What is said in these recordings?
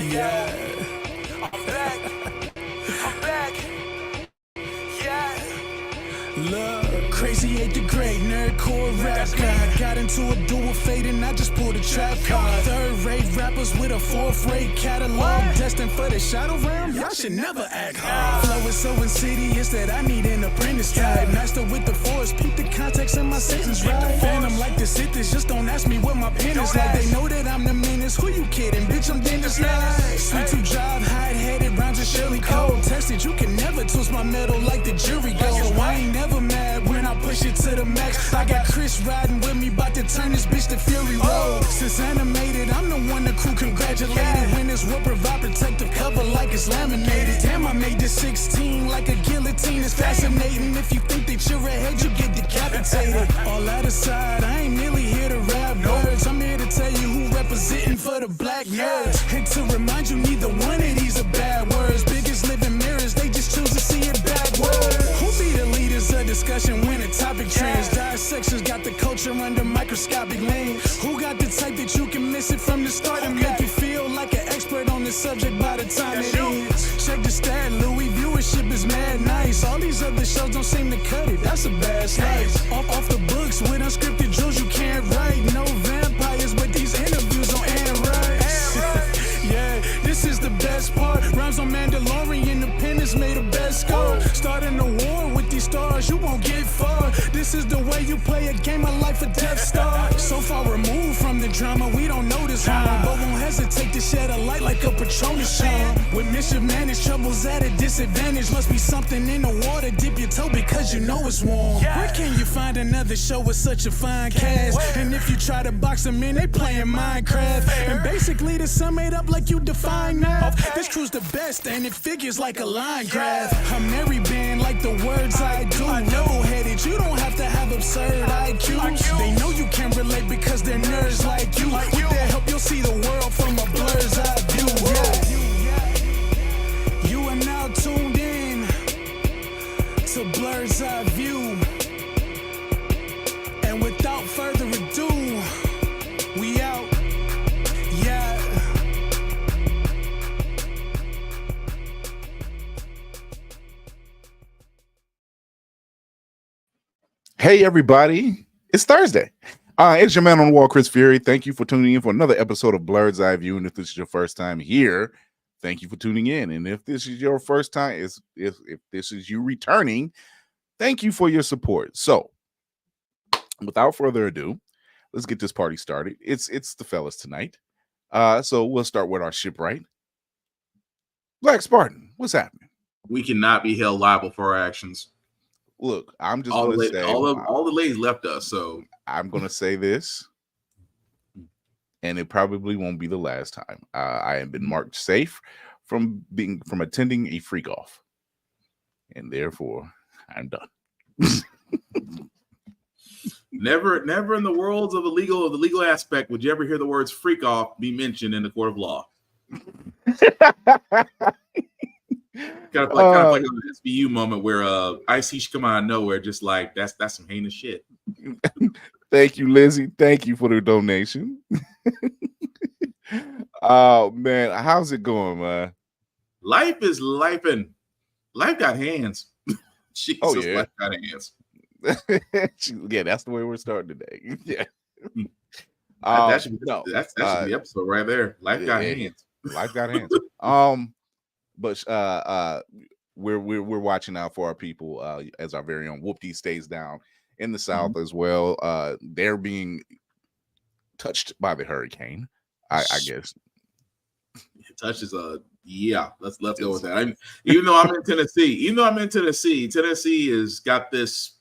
Yeah. I'm back. I'm back. Yeah. Look, crazy ain't the great nerdcore rap guy. Got into a duel fate and I just pulled a trap card. Third-rate rappers with a fourth-rate catalog. Destined for the shadow realm, y'all should never act hard. Flow is so insidious that I need an apprentice type. Master with the force, peep the context in my sentence, right? Phantom like the Sith is, just don't ask me what my pen is like. They know that I'm the menace, who you kidding? Bitch, I'm Dennis Knight. Sweet to drive, hide-headed, rhymes with Shirley Cole. Tested, you can never twist my metal like the jury goes. So I ain't never mad when I push it to the max. I got Chris riding with me, about to turn this bitch to Fury Road. Since animated, I'm the one the crew congratulated. Winners will provide protective cover like it's laminated. Damn, I made this 16 like a guillotine. It's fascinating. If you think that you're ahead, you get decapitated. All that aside, I ain't merely here to rap words. I'm here to tell you who representing for the black nerds. And to remind you, neither one of these are bad words. Biggest living mirrors, they just choose to see it backwards. Who be the leaders of discussion when the topic trends? Dissections got the culture under microscopic lens. Who got the type that you can miss it from the start and make you feel like an expert on the subject by the time it ends? Check the stat, Louis, viewership is mad nice. All these other shows don't seem to cut it, that's a bad slice. Off the books with unscripted drills you can't write. No vampires, but these interviews on Anne Rice. Yeah, this is the best part. Rhymes on Mandalorian, Independence made a best score. Starting a war with these stars, you won't get far. This is the way you play a game of life or death star. So far removed from the drama, we don't notice harm, but won't hesitate to shed a light like a Patronus charm. With mischief managed, troubles at a disadvantage. Must be something in the water, dip your toe because you know it's warm. Where can you find another show with such a fine cast? And if you try to box them in, they playing Minecraft. And basically to sum it up like you define math, this crew's the best and it figures like a line graph. I'm Mary band like the words I do. Level-headed, you don't have to have absurd IQs. They know you can relate because they're nerds like you. With their help, you'll see the world from a blur's eye view. Yeah. You are now tuned in to Blur's Eye View. And without further ado, we out. Yeah. Hey everybody, it's Thursday. It's your man on the wall, Chris Fury. Thank you for tuning in for another episode of Blur's Eye View. And if this is your first time here, thank you for tuning in. And if this is your first time, if this is you returning, thank you for your support. So, without further ado, let's get this party started. It's the fellas tonight. So we'll start with our shipwright. Black Spartan, what's happening? We cannot be held liable for our actions. Look, I'm just going to say all the ladies left us, so I'm going to say this, and it probably won't be the last time. I have been marked safe from attending a freak off, and therefore I'm done. Never in the worlds of the legal aspect would you ever hear the words freak off be mentioned in the court of law. Kind of like an SVU moment where IC should come out of nowhere, just like that's some heinous shit. Thank you, Lizzie. Thank you for the donation. Oh man, how's it going, man? Life is lifing. Life got hands. Jesus, oh yeah, life got hands. Yeah, that's the way we're starting today. Yeah. That should be the episode right there. Life got hands. Life got hands. But we're watching out for our people as our very own Whoopty stays down in the South as well. They're being touched by the hurricane. I guess it touches let's go with that. Even though I'm in Tennessee, Tennessee has got this.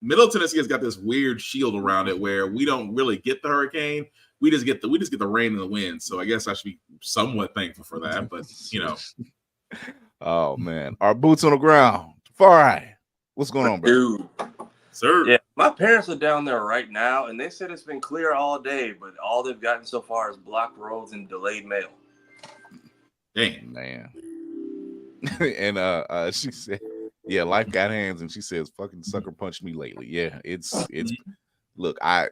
Middle Tennessee has got this weird shield around it where we don't really get the hurricane. We just get the rain and the wind. So I guess I should be somewhat thankful for that. But you know. Oh man, our boots on the ground. Far Eye, what's going on, bro? Dude, sir. Yeah, my parents are down there right now, and they said it's been clear all day, but all they've gotten so far is blocked roads and delayed mail. Dang, man. And she said, "Yeah, life got hands," and she says, "Fucking sucker punched me lately." Yeah, it's. Look, about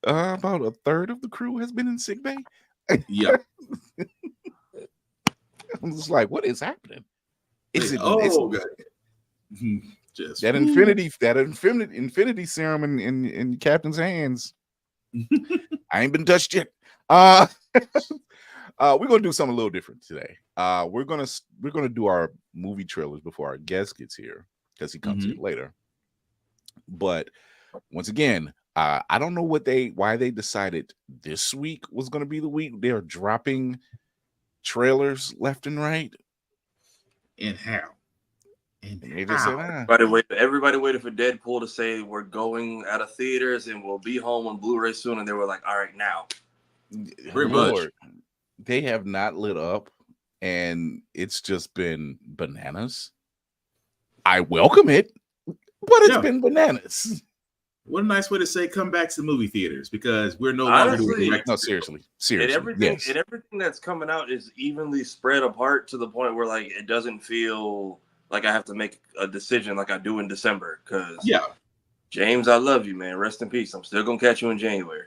a third of the crew has been in sick bay. Yeah. I'm just like, what is happening? It's God. Just that infinity serum in Captain's hands. I ain't been touched yet. We're gonna do something a little different today. We're gonna do our movie trailers before our guest gets here because he comes in later. But once again, I don't know why they decided this week was gonna be the week they're dropping trailers left and right. And how? And they just said, everybody waited for Deadpool to say we're going out of theaters and we'll be home on Blu-ray soon, and they were like, all right, now. Pretty much. They have not lit up, and it's just been bananas. I welcome it, but it's been bananas. What a nice way to say come back to the movie theaters, because we're no longer doing seriously. And everything that's coming out is evenly spread apart to the point where like it doesn't feel like I have to make a decision like I do in December. Because James, I love you, man. Rest in peace. I'm still gonna catch you in January.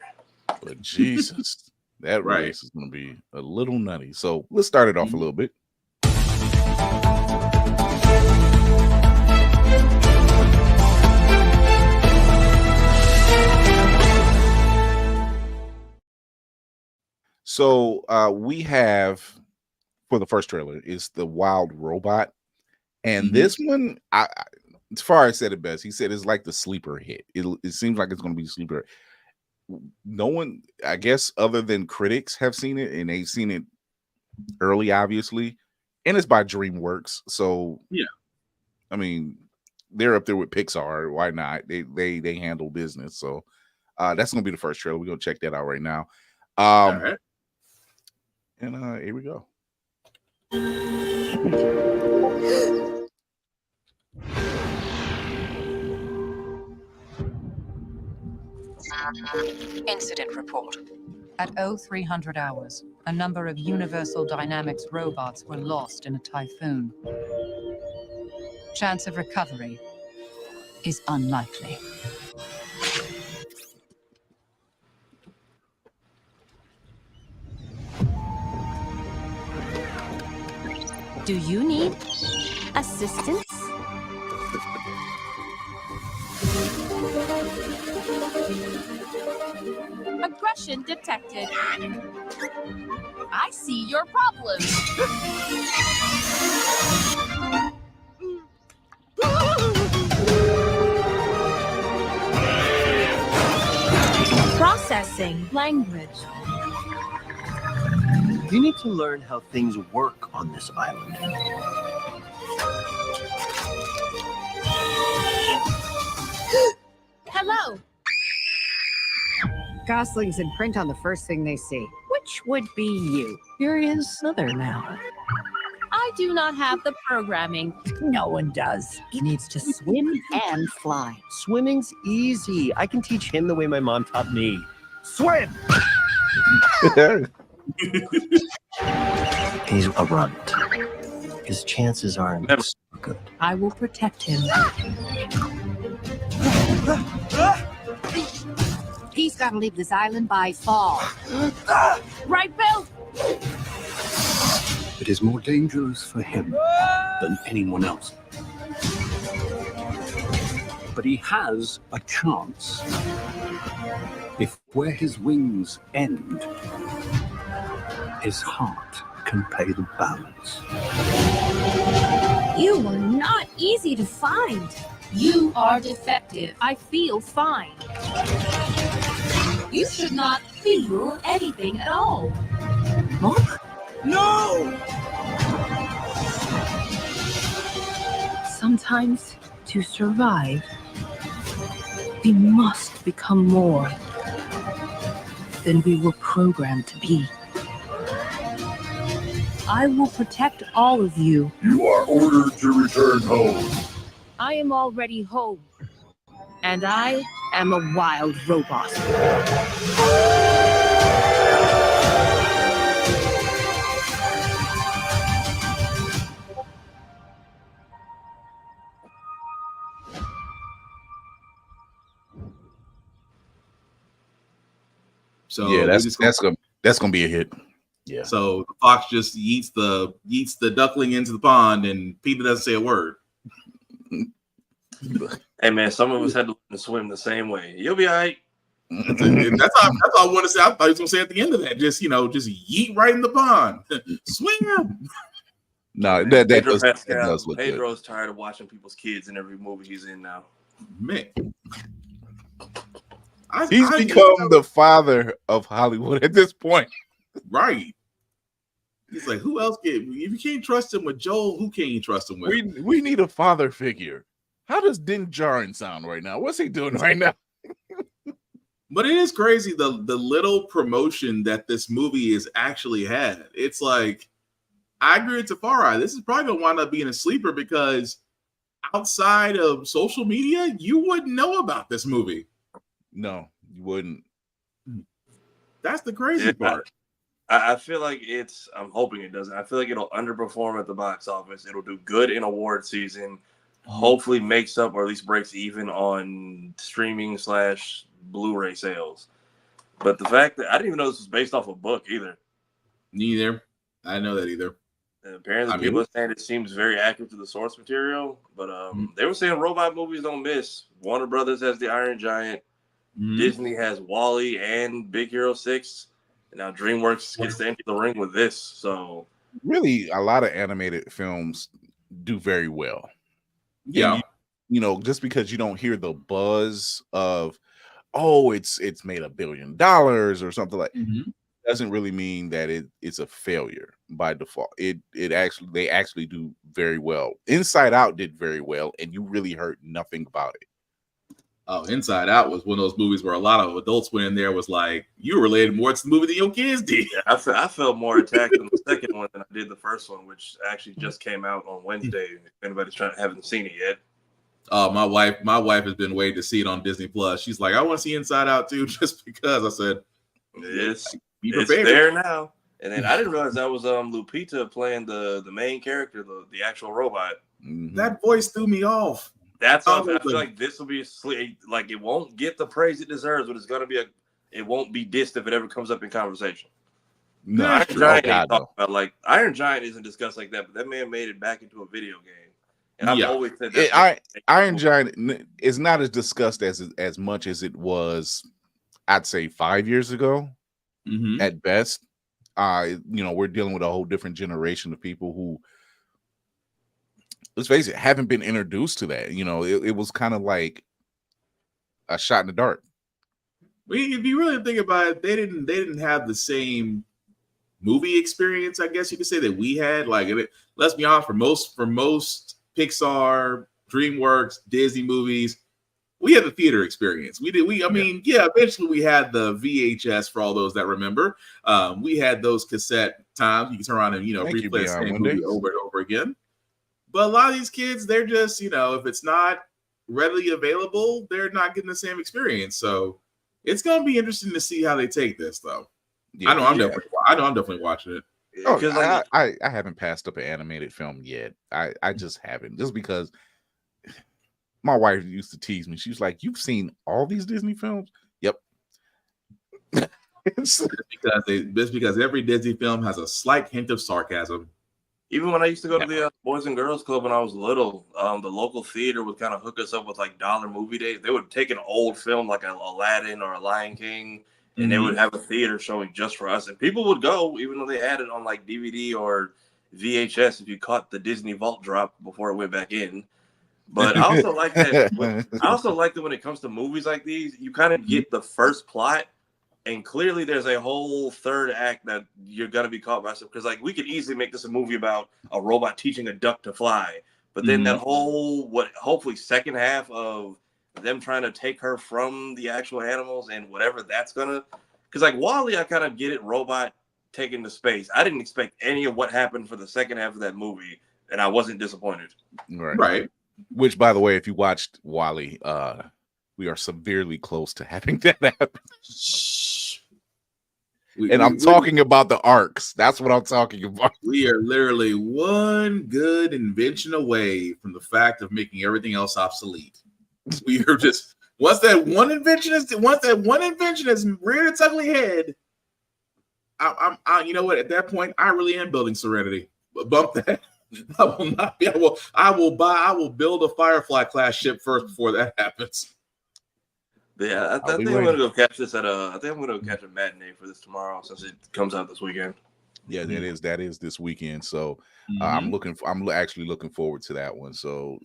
But Jesus, that release is gonna be a little nutty. So let's start it off a little bit. So we have, for the first trailer, is the Wild Robot. And this one, as far as said it best, he said it's like the sleeper hit. It seems like it's going to be a sleeper. No one, I guess, other than critics have seen it, and they've seen it early, obviously. And it's by DreamWorks. So, I mean, they're up there with Pixar. Why not? They handle business. So that's going to be the first trailer. We're going to check that out right now. All right. And here we go. Incident report. At 0300 hours, a number of Universal Dynamics robots were lost in a typhoon. Chance of recovery is unlikely. Do you need assistance? Aggression detected. I see your problem. Processing language. You need to learn how things work on this island. Hello. Goslings in print on the first thing they see. Which would be you? You're his mother now. I do not have the programming. No one does. He needs to swim and fly. Swimming's easy. I can teach him the way my mom taught me. Swim! He's a runt. His chances aren't good. I will protect him. He's got to leave this island by fall. Right, Bill? It is more dangerous for him than anyone else. But he has a chance. If where his wings end, his heart can pay the balance. You are not easy to find. You are defective. I feel fine. You should not feel anything at all. Mom? No! Sometimes, to survive, we must become more than we were programmed to be. I will protect all of you. You are ordered to return home. I am already home, and I am a wild robot. So yeah, that's gonna be a hit. Yeah. So the fox just yeets the duckling into the pond, and Peter doesn't say a word. Hey man, some of us had to learn to swim the same way. You'll be all right. That's all I want to say. I thought he was gonna say at the end of that, just yeet right in the pond, swim. No, Man, that Pedro does Pascal. look Pedro's tired of watching people's kids in every movie he's in now. Man, he's become the father of Hollywood at this point. Right. He's like, who else if you can't trust him with Joel, who can you trust him with? We need a father figure. How does Din Djarin sound right now? What's he doing right now? But it is crazy the little promotion that this movie has actually had. It's like, I agree with Tafari. This is probably gonna wind up being a sleeper because outside of social media, you wouldn't know about this movie. No, you wouldn't. That's the crazy part. I feel like I'm hoping it doesn't. I feel like it'll underperform at the box office. It'll do good in award season. Hopefully makes up or at least breaks even on streaming / Blu-ray sales. But the fact that I didn't even know this was based off a book either. Neither. I didn't know that either. And apparently people are saying it seems very accurate to the source material. But they were saying robot movies don't miss. Warner Brothers has the Iron Giant. Disney has WALL-E and Big Hero 6. And now DreamWorks gets to enter the ring with this. So really, a lot of animated films do very well. Yeah. You know, just because you don't hear the buzz of, oh, it's made $1 billion or something like doesn't really mean that it's a failure by default. They actually do very well. Inside Out did very well, and you really heard nothing about it. Oh, Inside Out was one of those movies where a lot of adults went in there was like, you related more to the movie than your kids did. Yeah, I felt more attacked in the second one than I did the first one, which actually just came out on Wednesday. If anybody's haven't seen it yet. My wife has been waiting to see it on Disney Plus. She's like, I want to see Inside Out too, just because. I said, it's there now. And then I didn't realize that was Lupita playing the main character, the actual robot. That voice threw me off. That's I feel like this will be like it won't get the praise it deserves, but it's gonna be it won't be dissed if it ever comes up in conversation. No, Iron Giant ain't talking about like Iron Giant isn't discussed like that, but that man made it back into a video game. And I've always said that Iron Giant is not as discussed as much as it was, I'd say 5 years ago at best. We're dealing with a whole different generation of people who, let's face it, haven't been introduced to that. It was kind of like a shot in the dark. If you really think about it, they didn't have the same movie experience, I guess you could say, that we had. Like, let's be honest, for most Pixar, DreamWorks, Disney movies, we had the theater experience. Eventually we had the VHS for all those that remember. We had those cassette times. You can turn around and replay the same movie over and over again. But a lot of these kids, they're just, if it's not readily available, they're not getting the same experience. So it's going to be interesting to see how they take this, though. Yeah, I'm definitely watching it. Oh, I haven't passed up an animated film yet. I just haven't, just because my wife used to tease me. She was like, "You've seen all these Disney films?" Yep. It's because every Disney film has a slight hint of sarcasm. Even when I used to go to the Boys and Girls Club when I was little, the local theater would kind of hook us up with like dollar movie days. They would take an old film like Aladdin or a Lion King, and they would have a theater showing just for us. And people would go, even though they had it on like DVD or VHS if you caught the Disney Vault drop before it went back in. But I also like that. I also like that when it comes to movies like these, you kind of get the first plot, and clearly there's a whole third act that you're gonna be caught by some. Because like we could easily make this a movie about a robot teaching a duck to fly, but then that whole hopefully second half of them trying to take her from the actual animals and whatever that's gonna. Because like WALL-E, I kind of get it, robot taken to space. I didn't expect any of what happened for the second half of that movie, and I wasn't disappointed. Right. Which, by the way, if you watched WALL-E, we are severely close to having that happen. I'm talking about the arcs. That's what I'm talking about. We are literally one good invention away from the fact of making everything else obsolete. We are just once that one invention has reared its ugly head, you know what? At that point, I really am building Serenity. Bump that. I will not be. I will build a Firefly class ship first before that happens. Yeah, I think I'm gonna go catch this I think I'm gonna catch a matinee for this tomorrow since it comes out this weekend. Yeah, that is this weekend. So I'm actually looking forward to that one. So,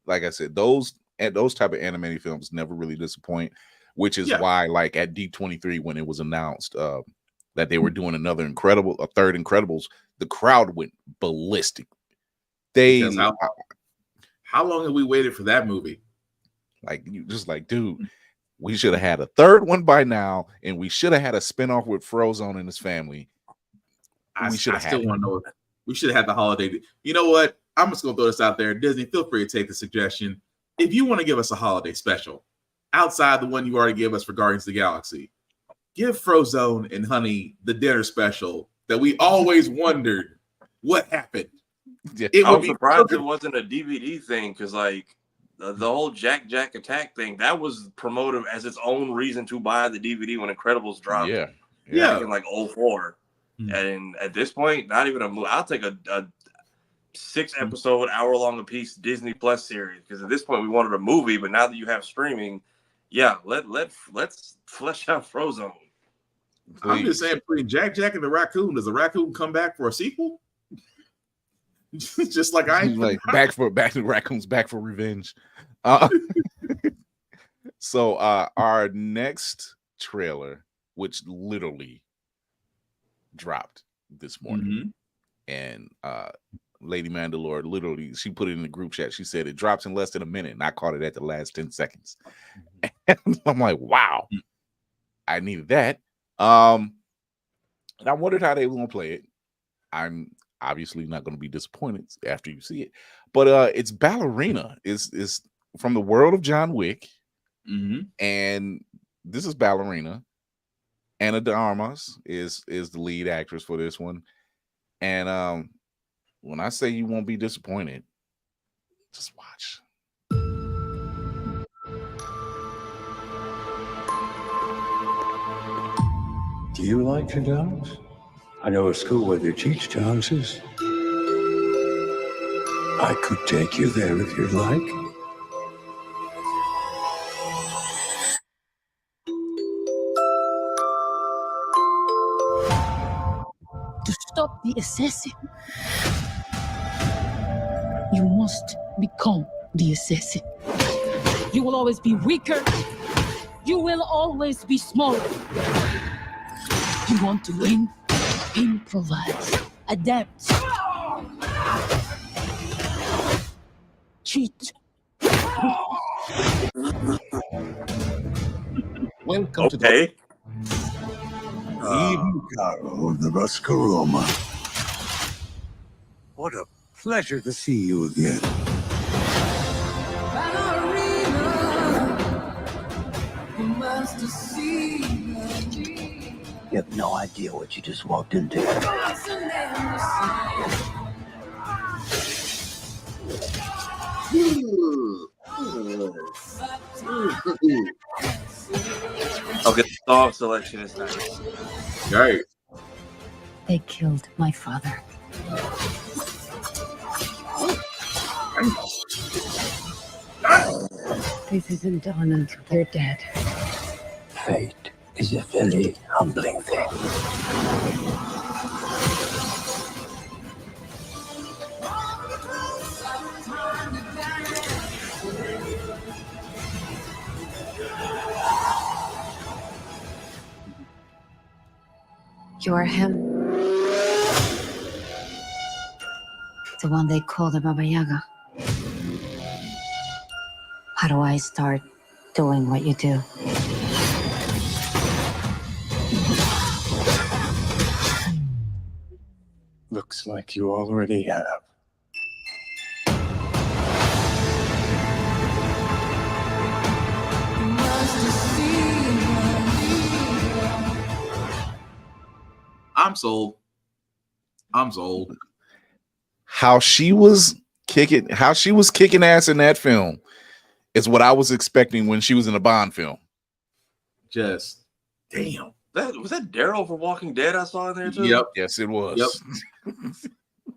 like I said, those type of animated films never really disappoint, which is why, like at D23 when it was announced that they were doing a third Incredibles, the crowd went ballistic. How long have we waited for that movie? Like, you just like, dude, we should have had a third one by now, and we should have had a spinoff with Frozone and his family. I still want to know. We should have had the holiday. You know what? I'm just gonna throw this out there. Disney, feel free to take the suggestion. If you want to give us a holiday special outside the one you already gave us for Guardians of the Galaxy, give Frozone and Honey the dinner special that we always wondered what happened. Yeah. I'm surprised it wasn't a DVD thing, because like the whole Jack Attack thing, that was promoted as its own reason to buy the DVD when Incredibles dropped. Yeah. In like 2004. And at this point, not even a movie. I'll take a 6-episode, hour-long a piece Disney Plus series, because at this point we wanted a movie, but now that you have streaming, let's flesh out Frozone. I'm just saying, between Jack and the raccoon, does the raccoon come back for a sequel? Just like back to raccoons, back for revenge. So our next trailer, which literally dropped this morning, and Lady Mandalore literally, she put it in the group chat. She said it drops in less than a minute, and I caught it at the last 10 seconds. And I'm like, wow, I needed that. And I wondered how they were gonna play it. I'm obviously not going to be disappointed after you see it, but it's Ballerina is from the world of John Wick, and this is Ballerina. Ana de Armas is the lead actress for this one, and when I say you won't be disappointed, just watch. Do you like to dance? I know a school where they teach dances. I could take you there if you'd like. To stop the assassin, you must become the assassin. You will always be weaker. You will always be smaller. You want to win? Improvise. Adapt. Cheat. Welcome to the Eyeview Caro of the Ruscaroma. What a pleasure to see you again. You have no idea what you just walked into. Okay, the song selection is nice. Right. They killed my father. This isn't done until they're dead. Fate is a very humbling thing. You're him. The one they call the Baba Yaga. How do I start doing what you do? Looks like you already have. I'm sold. How she was kicking ass in that film is what I was expecting when she was in a Bond film. Just damn. Was that Daryl from Walking Dead I saw in there too? Yep. Yes, it was. Yep.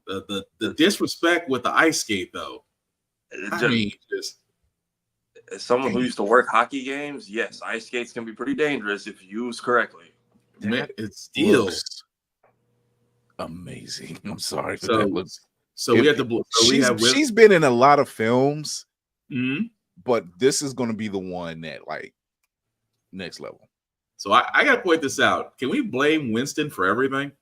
the disrespect with the ice skate though. Just as someone who used to work hockey games, yes, ice skates can be pretty dangerous if used correctly. Man, it's still amazing. I'm sorry. She's been in a lot of films, mm-hmm. but this is going to be the one that like next level. So I got to point this out. Can we blame Winston for everything?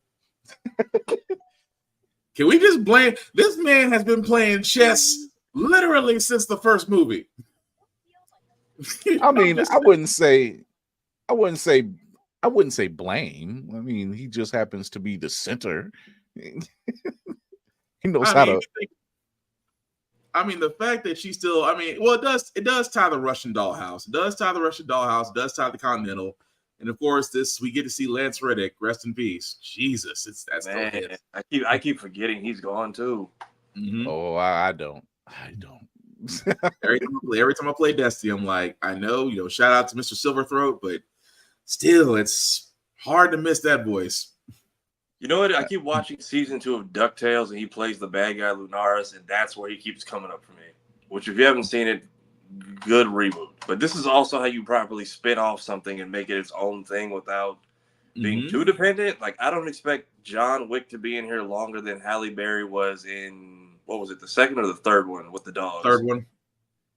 Can we just blame this man? Has been playing chess literally since the first movie. I mean, I wouldn't say blame. I mean, he just happens to be the center. He knows how to. I mean, the fact that she still. I mean, well, it does tie the Russian dollhouse. It does tie the Russian dollhouse. It does tie the Continental. And of course, we get to see Lance Reddick. Rest in peace. Jesus, that's man. I keep forgetting he's gone too. Mm-hmm. Oh, I don't. every time I play Destiny, I'm like, I know, shout out to Mr. Silverthroat, but still, it's hard to miss that voice. You know what? I keep watching season 2 of DuckTales, and he plays the bad guy Lunaris, and that's where he keeps coming up for me. Which, if you haven't seen it, good reboot. But this is also how you properly spin off something and make it its own thing without being too dependent. Like, I don't expect John Wick to be in here longer than Halle Berry was in, what was it, the second or the third one with the dogs? Third one.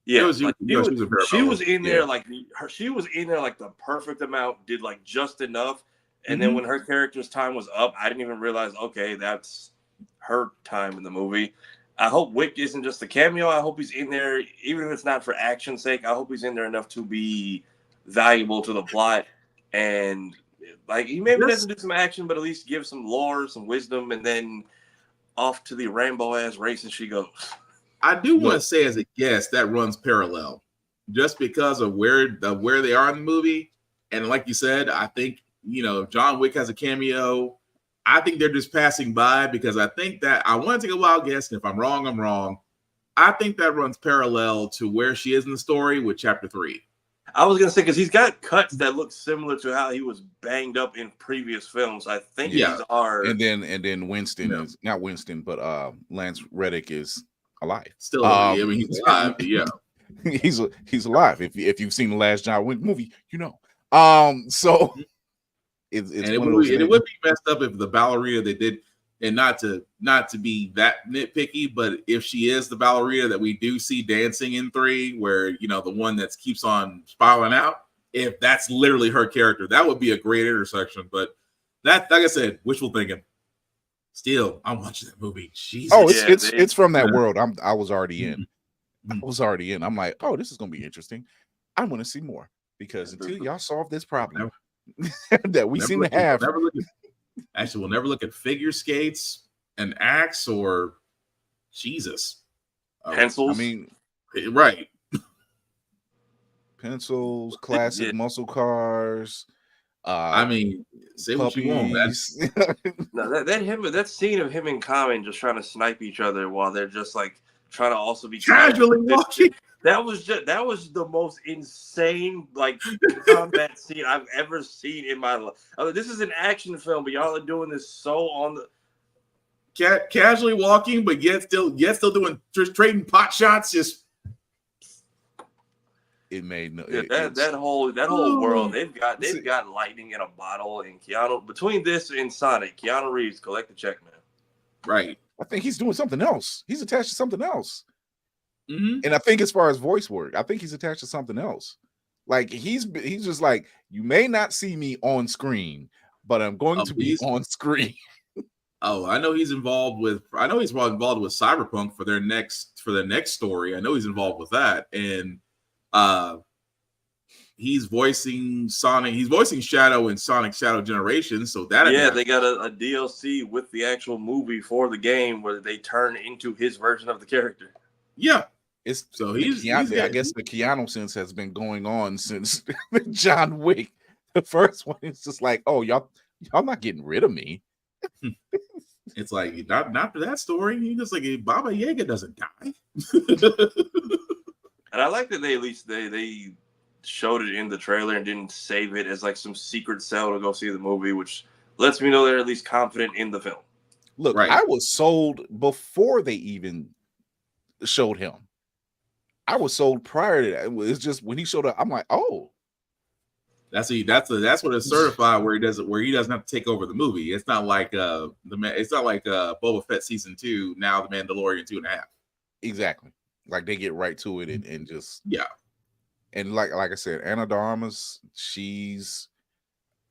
Yeah, she was in there like the perfect amount, did like just enough. And then when her character's time was up, I didn't even realize, okay, that's her time in the movie. I hope Wick isn't just a cameo. I hope he's in there, even if it's not for action's sake. I hope he's in there enough to be valuable to the plot. And like, he maybe doesn't do some action, but at least give some lore, some wisdom, and then off to the rainbow-ass races she goes. I do want to say as a guest that runs parallel just because of where they are in the movie. And like you said, I think, John Wick has a cameo. I think they're just passing by because I think that I want to take a wild guess. And if I'm wrong, I'm wrong. I think that runs parallel to where she is in the story with chapter 3. I was going to say, because he's got cuts that look similar to how he was banged up in previous films. I think these are. And then Winston is not Winston, but Lance Reddick is alive. Still, he's alive. Yeah, he's alive. If you've seen the last John Wick movie, so it would be messed up if the ballerina they did, and not to be that nitpicky, but if she is the ballerina that we do see dancing in 3, where the one that keeps on spiraling out, if that's literally her character, that would be a great intersection. But that, like I said, wishful thinking. Still, I'm watching that movie. Jesus. Oh, it's from that world. I was already in. I'm like, oh, this is gonna be interesting. I want to see more because until y'all solve this problem that we seem to have. We'll never look at figure skates, an axe, or Jesus. Pencils. I mean, right. Pencils, classic muscle cars. Say what you want. No, that scene of him and Common just trying to snipe each other while they're just like trying to also be casually walking. That was the most insane like combat scene I've ever seen in my life. I mean, this is an action film, but y'all are doing this so on the casually walking, but yet still doing trading pot shots. Just it made no that whole world. They've got lightning in a bottle, and Keanu, between this and Sonic, Keanu Reeves collect the check, man. Right. I think he's doing something else. He's attached to something else. And I think as far as voice work, I think he's attached to something else. Like he's just like, you may not see me on screen, but I'm going to be on screen. I know he's involved with Cyberpunk for their next story. I know he's involved with that. And he's voicing Sonic. He's voicing Shadow in Sonic Shadow Generation. So that they got a DLC with the actual movie for the game where they turn into his version of the character. Yeah. I guess the Keanu sense has been going on since John Wick. The first one is just like, oh, y'all not getting rid of me. It's like not for that story. He just like Baba Yaga doesn't die. And I like that they at least they showed it in the trailer and didn't save it as like some secret sell to go see the movie, which lets me know they're at least confident in the film. Look, I was sold before they even showed him. I was sold prior to that. It's just when he showed up, I'm like, oh. That's what it's certified where he doesn't have to take over the movie. It's not like Boba Fett season 2, now the Mandalorian 2.5. Exactly. Like they get right to it and just And like I said, Ana de Armas, she's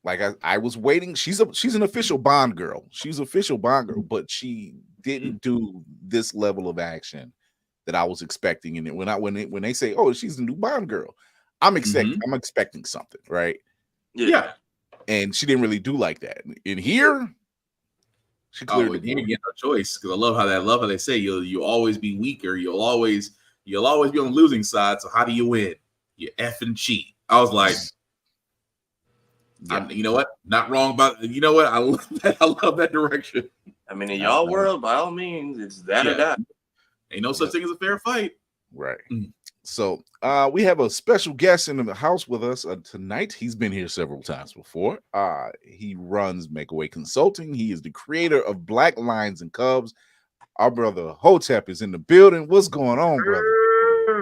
like I was waiting. She's an official Bond girl. She's official Bond girl, but she didn't do this level of action that I was expecting. And when they say, "Oh, she's the new Bond girl," I'm expecting something, right? Yeah. And she didn't really do like that. In here, she cleared the you get no choice, because I love how they say you'll always be weaker. You'll always be on the losing side. So how do you win? You effing cheat. I was like, you know what? Not wrong about. You know what? I love that. I love that direction. I mean, in y'all world, by all means, it's that or that. Ain't no such thing as a fair fight. Right. So we have a special guest in the house with us tonight. He's been here several times before. He runs Makeaway Consulting. He is the creator of Black Lions and Cubs. Our brother Hotep is in the building. What's going on, brother?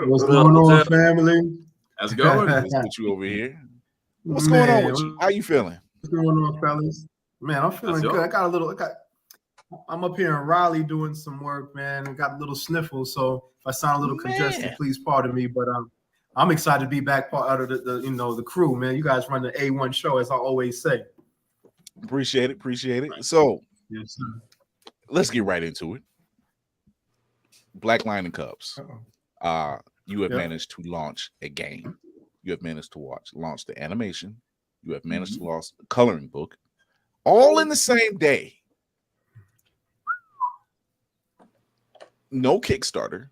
What's going on, family? How's it going? Let's put you over here. What's going on with you? How you feeling? What's going on, fellas? Man, I'm feeling good. I'm up here in Raleigh doing some work, man. I got a little sniffle, so if I sound a little congested, please pardon me. But I'm excited to be back part of the crew, man. You guys run the A1 show, as I always say. Appreciate it. So yes, sir. Let's get right into it. Black Lion and Cubs. You have managed to launch a game. You have managed to launch the animation. You have managed to launch the coloring book, all in the same day. No Kickstarter.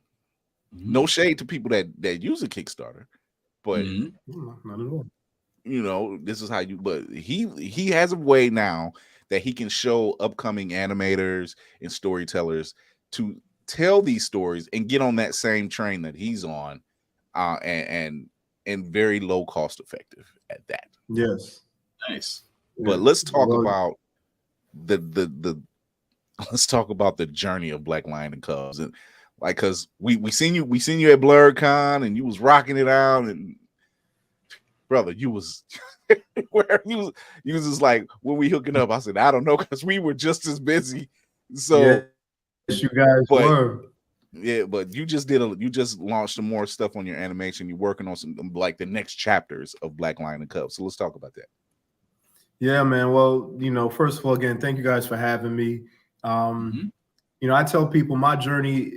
No shade to people that use a Kickstarter, but not at all. You know, this is how you. But he has a way now that he can show upcoming animators and storytellers to tell these stories and get on that same train that he's on, and very low cost effective at that. Yes, nice. But let's talk about let's talk about the journey of Black Lion and Cubs, and like, cause we seen you at BlerdCon and you was rocking it out, and brother, you was where you was just like, when we hooking up, I said I don't know, because we were just as busy. So yes, you guys were. Yeah, but you just launched some more stuff on your animation. You're working on some like the next chapters of Black Lion and Cubs. So let's talk about that. Yeah, man. Well, first of all, again, thank you guys for having me. I tell people my journey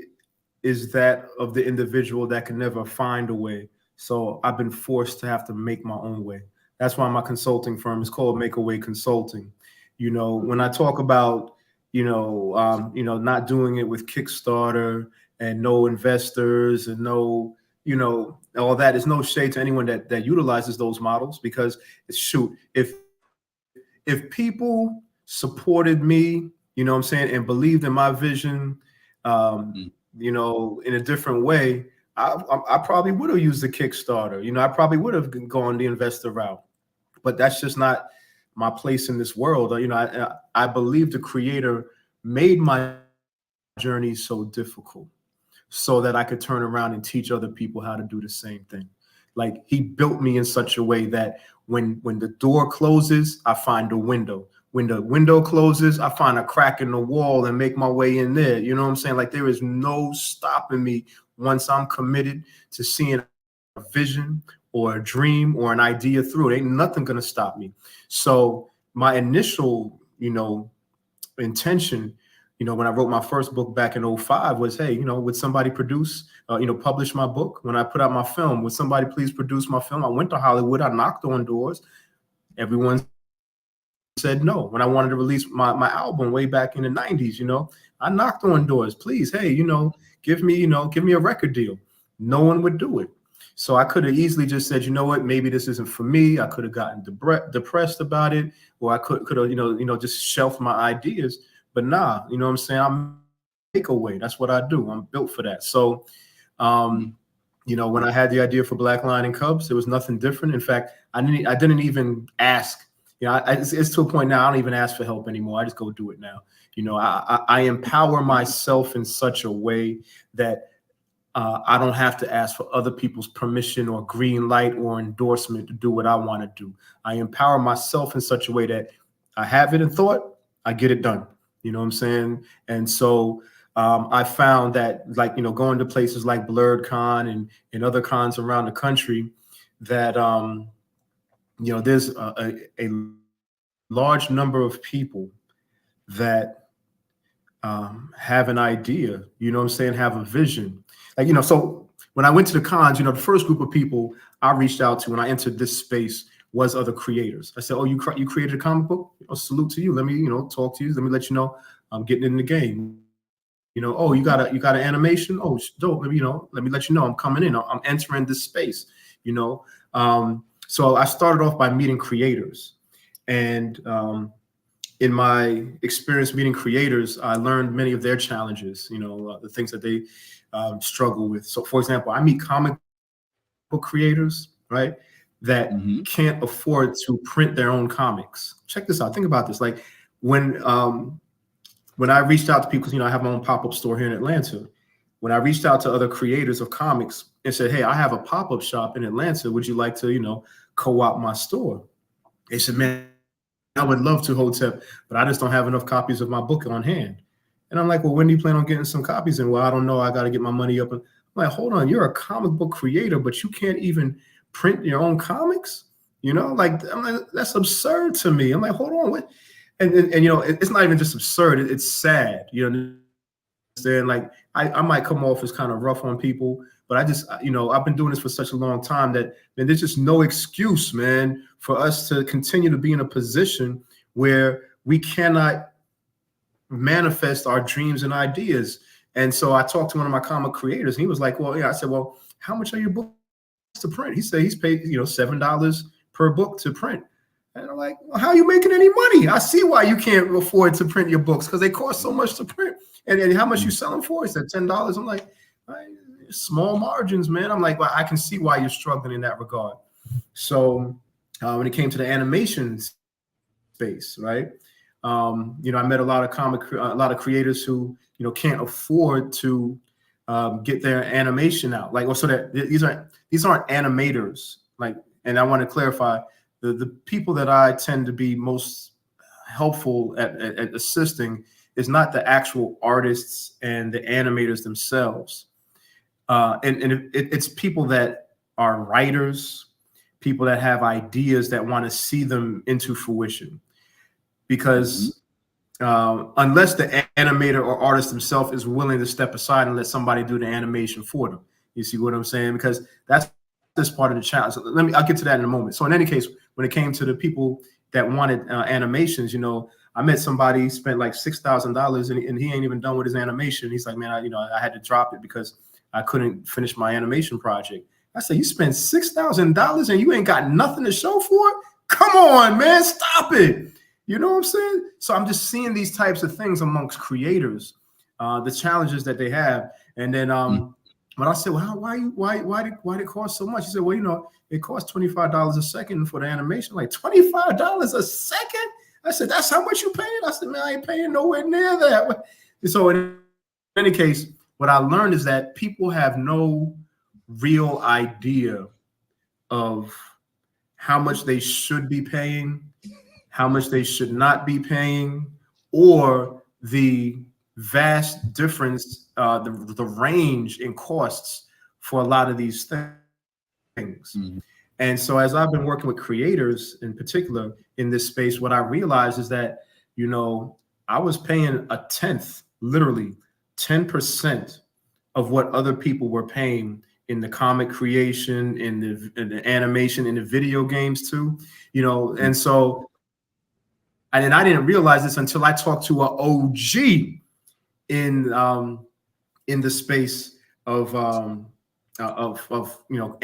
is that of the individual that can never find a way. So I've been forced to have to make my own way. That's why my consulting firm is called Makeaway Consulting. When I talk about, not doing it with Kickstarter and no investors and no, all that, is no shade to anyone that utilizes those models, because if people supported me, you know what I'm saying, and believed in my vision, in a different way, I probably would have used the Kickstarter. I probably would have gone the investor route, but that's just not my place in this world. I believe the creator made my journey so difficult so that I could turn around and teach other people how to do the same thing. Like, he built me in such a way that when the door closes, I find a window. When the window closes, I find a crack in the wall and make my way in there. You know what I'm saying? Like, there is no stopping me once I'm committed to seeing a vision or a dream or an idea through. It ain't nothing gonna stop me. So my initial, intention, when I wrote my first book back in 2005 was, hey, would somebody publish my book? When I put out my film, would somebody please produce my film? I went to Hollywood, I knocked on doors. Everyone said no. When I wanted to release my album way back in the 90s, I knocked on doors. Please, hey, give me a record deal. No one would do it. So I could have easily just said, you know what, maybe this isn't for me. I could have gotten depressed about it, or I could have, just shelved my ideas. But nah, you know what I'm saying? I make a way. That's what I do. I'm built for that. So You know, when I had the idea for Black Lion and Cubs, there was nothing different. In fact, I didn't even ask. You know, it's to a point now I don't even ask for help anymore. I just go do it now. You know, I empower myself in such a way that I don't have to ask for other people's permission or green light or endorsement to do what I want to do. I empower myself in such a way that I have it in thought, I get it done. You know what I'm saying? And so I found that, like, you know, going to places like BlerdCon and other cons around the country, that, you know, there's a large number of people that have an idea, you know what I'm saying, have a vision. Like, you know, so when I went to the cons, you know, the first group of people I reached out to when I entered this space was other creators. I said, oh, you created a comic book? You know, salute to you. Let me, you know, talk to you. Let me let you know I'm getting in the game. You know, oh, you got an animation? Oh, dope. Let me, you know, let me let you know I'm coming in. I'm entering this space, you know. So I started off by meeting creators. And in my experience meeting creators, I learned many of their challenges, you know, the things that they struggle with. So, for example, I meet comic book creators, right, that can't afford to print their own comics. Check this out. Think about this. Like when I reached out to people, you know, I have my own pop-up store here in Atlanta. When I reached out to other creators of comics and said, hey, I have a pop-up shop in Atlanta. Would you like to, you know, co-op my store? They said, man, I would love to, Hotep, but I just don't have enough copies of my book on hand. And I'm like, well, when do you plan on getting some copies in? Well, I don't know. I got to get my money up. And I'm like, hold on, you're a comic book creator, but you can't even print your own comics? You know, like, I'm like, that's absurd to me. I'm like, hold on, what? And you know, it's not even just absurd. It's sad. You know, understand? Like, I might come off as kind of rough on people, but I just, you know, I've been doing this for such a long time that, man, there's just no excuse, man, for us to continue to be in a position where we cannot manifest our dreams and ideas. And so I talked to one of my comic creators, and he was like, well, yeah. I said, well, how much are your books to print? He said he's paid, you know, $7 per book to print. And I'm like, well, how are you making any money? I see why you can't afford to print your books, because they cost so much to print. And how much you sell them for? He said $10. I'm like, small margins, man. I'm like, well, I can see why you're struggling in that regard. So when it came to the animation space, right? You know, I met a lot of creators who, you know, can't afford to get their animation out. Like, well, so that these aren't animators. Like, and I want to clarify, the people that I tend to be most helpful at assisting is not the actual artists and the animators themselves. It's people that are writers, people that have ideas that want to see them into fruition. Because unless the animator or artist himself is willing to step aside and let somebody do the animation for them, you see what I'm saying? Because that's just part of the challenge. So I'll get to that in a moment. So in any case, when it came to the people that wanted animations, you know, I met somebody, spent like $6,000 and he ain't even done with his animation. He's like, man, I had to drop it because I couldn't finish my animation project. I said, you spent $6,000 and you ain't got nothing to show for it? Come on, man, stop it. You know what I'm saying? So I'm just seeing these types of things amongst creators, the challenges that they have. And then when I said, well, why did it cost so much? He said, well, you know, it costs $25 a second for the animation. Like, $25 a second? I said, that's how much you paying? I said, man, I ain't paying nowhere near that. So in any case, what I learned is that people have no real idea of how much they should be paying, how much they should not be paying, or the vast difference, the range in costs for a lot of these things. And so as I've been working with creators in particular in this space, what I realized is that, you know, I was paying a tenth, literally 10% of what other people were paying in the comic creation, in the animation, in the video games too, you know. And so, and I didn't realize this until I talked to an OG in the space of you know,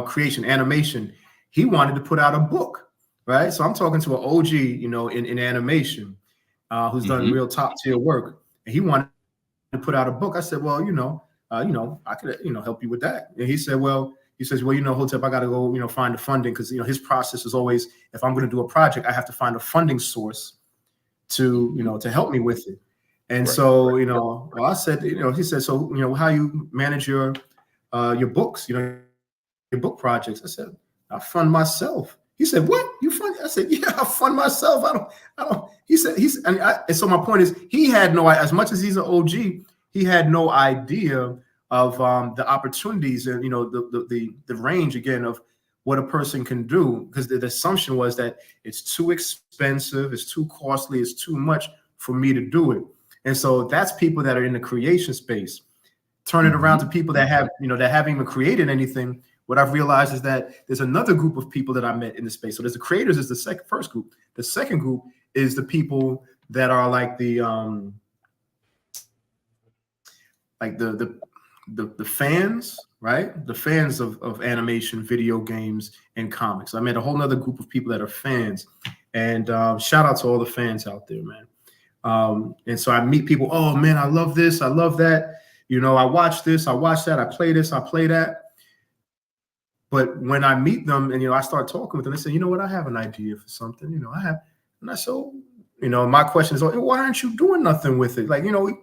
creation, animation. He wanted to put out a book, right? So I'm talking to an OG, you know, in animation, who's done real top tier work, and he wanted to put out a book. I said, well, you know, I could, help you with that. And he said, well, Hotep, I got to go, find the funding, because, his process is always, if I'm going to do a project, I have to find a funding source to, to help me with it. And so, well, I said, he said, so, how you manage your books, your book projects? I said, I fund myself. He said, what? You fund? I said, yeah, I fund myself. I don't. He said, and so my point is, he had no, as much as he's an OG, he had no idea of the opportunities and, the range, again, of what a person can do, because the assumption was that it's too expensive, it's too costly, it's too much for me to do it. And so that's people that are in the creation space. Turn it around to people that have, that haven't even created anything. What I've realized is that there's another group of people that I met in the space. So there's the creators is the first group. The second group is the people that are like the fans, right? The fans of animation, video games, and comics. I met a whole nother group of people that are fans. And shout out to all the fans out there, man. And so I meet people, oh man, I love this, I love that. I watch this, I watch that, I play this, I play that. But when I meet them and, I start talking with them, they say, you know what, I have an idea for something, and I so, my question is, why aren't you doing nothing with it? Like, and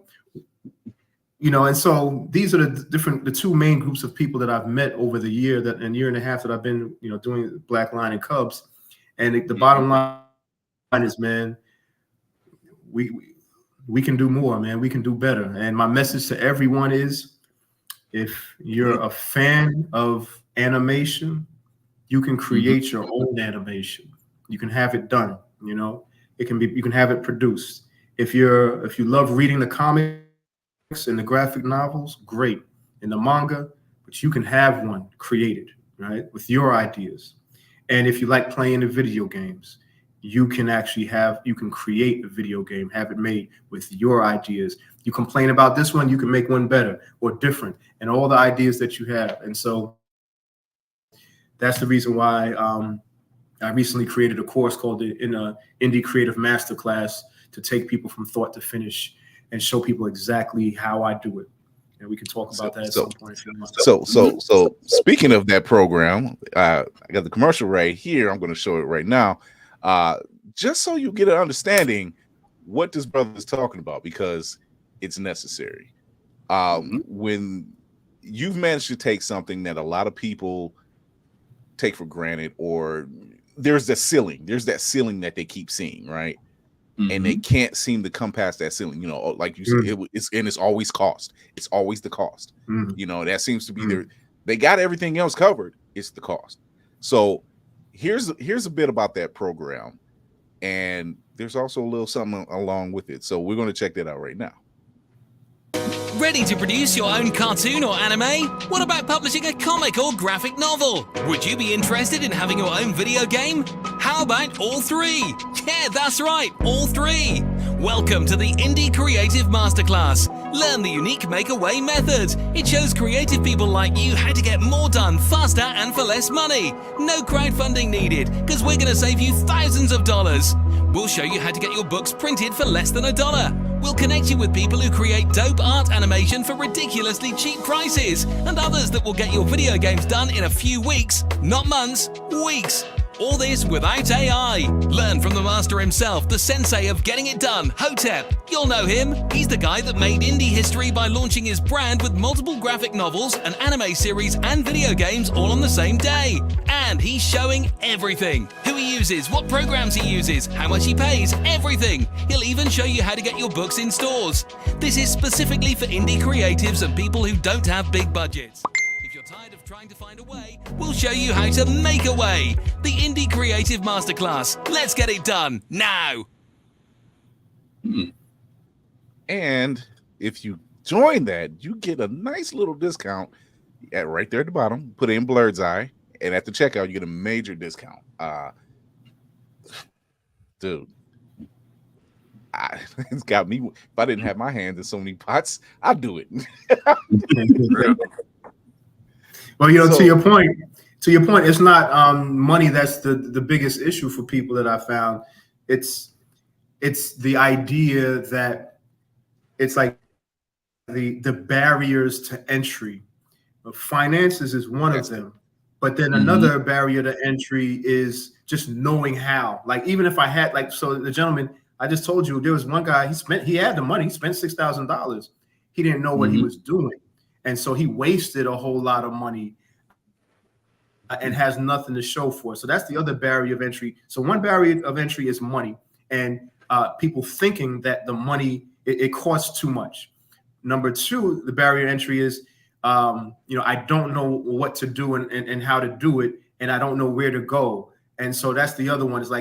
so these are the two main groups of people that I've met over the year and a half that I've been, doing Black Line and Cubs. And the bottom line is, man, we can do more, man. We can do better. And my message to everyone is, if you're a fan of animation, you can create your own animation. You can have it done. You can have it produced. If you love reading the comics and the graphic novels, great. And the manga, but you can have one created, right, with your ideas. And if you like playing the video games, you can create a video game, have it made with your ideas. You complain about this one, you can make one better or different, and all the ideas that you have. And so that's the reason why I recently created a course called the Indie Creative Masterclass to take people from thought to finish and show people exactly how I do it. And we can talk about that at some point. So speaking of that program, I got the commercial right here. I'm going to show it right now, just so you get an understanding what this brother is talking about, because it's necessary. When you've managed to take something that a lot of people take for granted, or there's that ceiling that they keep seeing, right? And they can't seem to come past that ceiling, like you said, it's always cost. It's always the cost. That seems to be they got everything else covered. It's the cost. So here's a bit about that program, and there's also a little something along with it. So we're going to check that out right now. Ready to produce your own cartoon or anime? What about publishing a comic or graphic novel? Would you be interested in having your own video game? How about all three? Yeah, that's right, all three. Welcome to the Indie Creative Masterclass. Learn the unique makeaway method. It shows creative people like you how to get more done faster and for less money. No crowdfunding needed, because we're going to save you thousands of dollars. We'll show you how to get your books printed for less than $1. We'll connect you with people who create dope art animation for ridiculously cheap prices, and others that will get your video games done in a few weeks, not months, weeks. All this without AI. Learn from the master himself, the sensei of getting it done, Hotep. You'll know him. He's the guy that made indie history by launching his brand with multiple graphic novels, an anime series, and video games all on the same day. And he's showing everything. Who he uses, what programs he uses, how much he pays, everything. He'll even show you how to get your books in stores. This is specifically for indie creatives and people who don't have big budgets. If you're tired of trying to find a way, we'll show you how to make a way. The Indie Creative Masterclass. Let's get it done now. And if you join that, you get a nice little discount right there at the bottom. Put in Blerd's Eye, and at the checkout, you get a major discount. Dude, it's got me. If I didn't have my hands in so many pots, I'd do it. Well, to your point, it's not money that's the biggest issue for people that I found. It's the idea that it's like the barriers to entry. Finances is one of them, but then another barrier to entry is just knowing how. Like even if I had so the gentleman I just told you, there was one guy, he had the money, he spent $6,000. He didn't know what he was doing, and so he wasted a whole lot of money and has nothing to show for it. So that's the other barrier of entry. So one barrier of entry is money, and people thinking that the money it costs too much. Number two, the barrier of entry is I don't know what to do and how to do it, and I don't know where to go. And so that's the other one is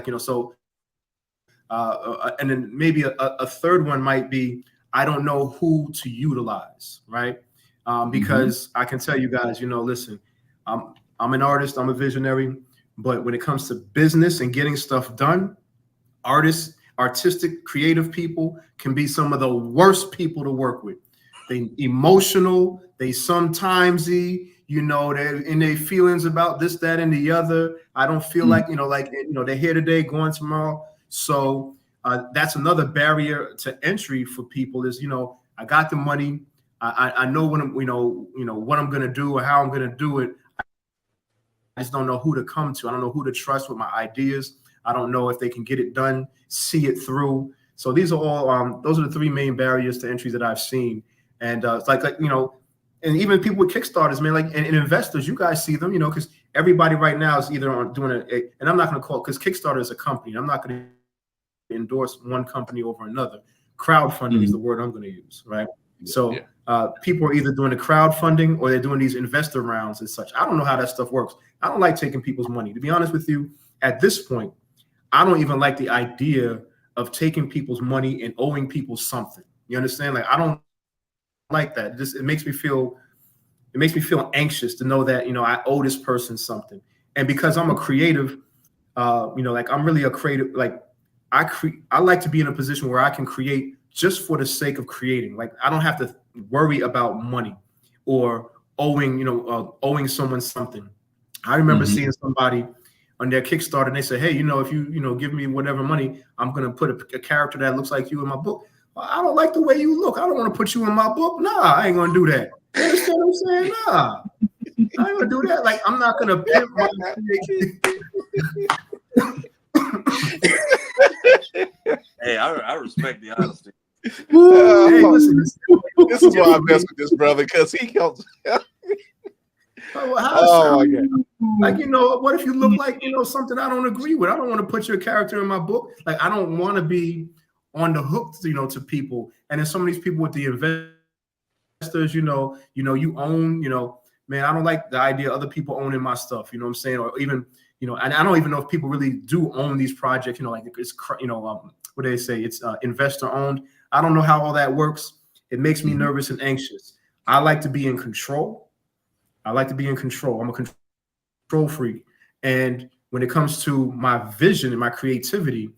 and then maybe a third one might be I don't know who to utilize, right? Because I can tell you guys, listen, I'm an artist, I'm a visionary, but when it comes to business and getting stuff done, artists, artistic, creative people can be some of the worst people to work with. They emotional, they they're in their feelings about this, that, and the other. I don't feel they're here today, going tomorrow. So that's another barrier to entry for people is, I got the money. I know what what I'm going to do or how I'm going to do it. I just don't know who to come to. I don't know who to trust with my ideas. I don't know if they can get it done, see it through. So these are all, those are the three main barriers to entry that I've seen. And it's and even people with Kickstarters, man, and investors, you guys see them, because everybody right now is either on doing and I'm not going to call it because Kickstarter is a company. I'm not going to endorse one company over another. Crowdfunding is the word I'm going to use, right? So people are either doing the crowdfunding or they're doing these investor rounds and such. I don't know how that stuff works. I don't like taking people's money. To be honest with you, at this point, I don't even like the idea of taking people's money and owing people something. You understand? I don't like that. It makes me feel anxious to know that, I owe this person something. And because I'm a creative, I'm really a creative, I like to be in a position where I can create just for the sake of creating. I don't have to worry about money or owing someone something. I remember seeing somebody on their Kickstarter and they said, hey, if you give me whatever money, I'm going to put a character that looks like you in my book. I don't like the way you look. I don't want to put you in my book. Nah, I ain't going to do that. You understand what I'm saying? Nah, I ain't going to do that. I'm not going to pimp my Hey, I respect the honesty. Hey, listen, this is why I mess with this brother, because he helps. Oh my God. What if you look like, something I don't agree with? I don't want to put your character in my book. I don't want to be on the hook, to people. And then some of these people with the investors, you own, man, I don't like the idea of other people owning my stuff, you know what I'm saying? Or even, and I don't even know if people really do own these projects, it's, what do they say? It's investor owned. I don't know how all that works. It makes me nervous and anxious. I like to be in control. I'm a control freak. And when it comes to my vision and my creativity,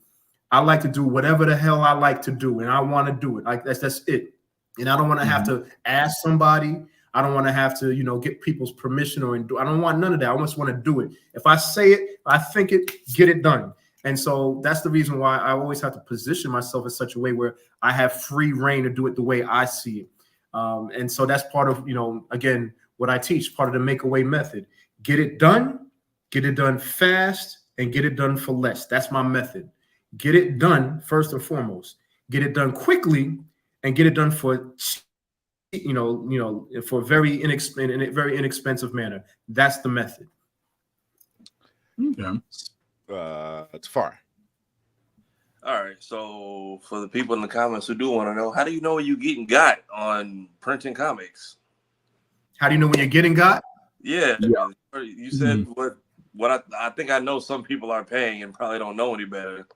I like to do whatever the hell I like to do, and I want to do it. That's it. And I don't want to have to ask somebody. I don't want to have to, get people's permission I don't want none of that. I just want to do it. If I say it, I think it, get it done. And so that's the reason why I always have to position myself in such a way where I have free reign to do it the way I see it. And so that's part of, again, what I teach, part of the make-away method. Get it done fast, and get it done for less. That's my method. Get it done first and foremost. Get it done quickly, and get it done for, for a very inexpensive manner. That's the method. Okay. It's far. All right. So for the people in the comments who do want to know, how do you know you getting got on printing comics? How do you know when you're getting got? Yeah. You said what I think I know some people are paying and probably don't know any better.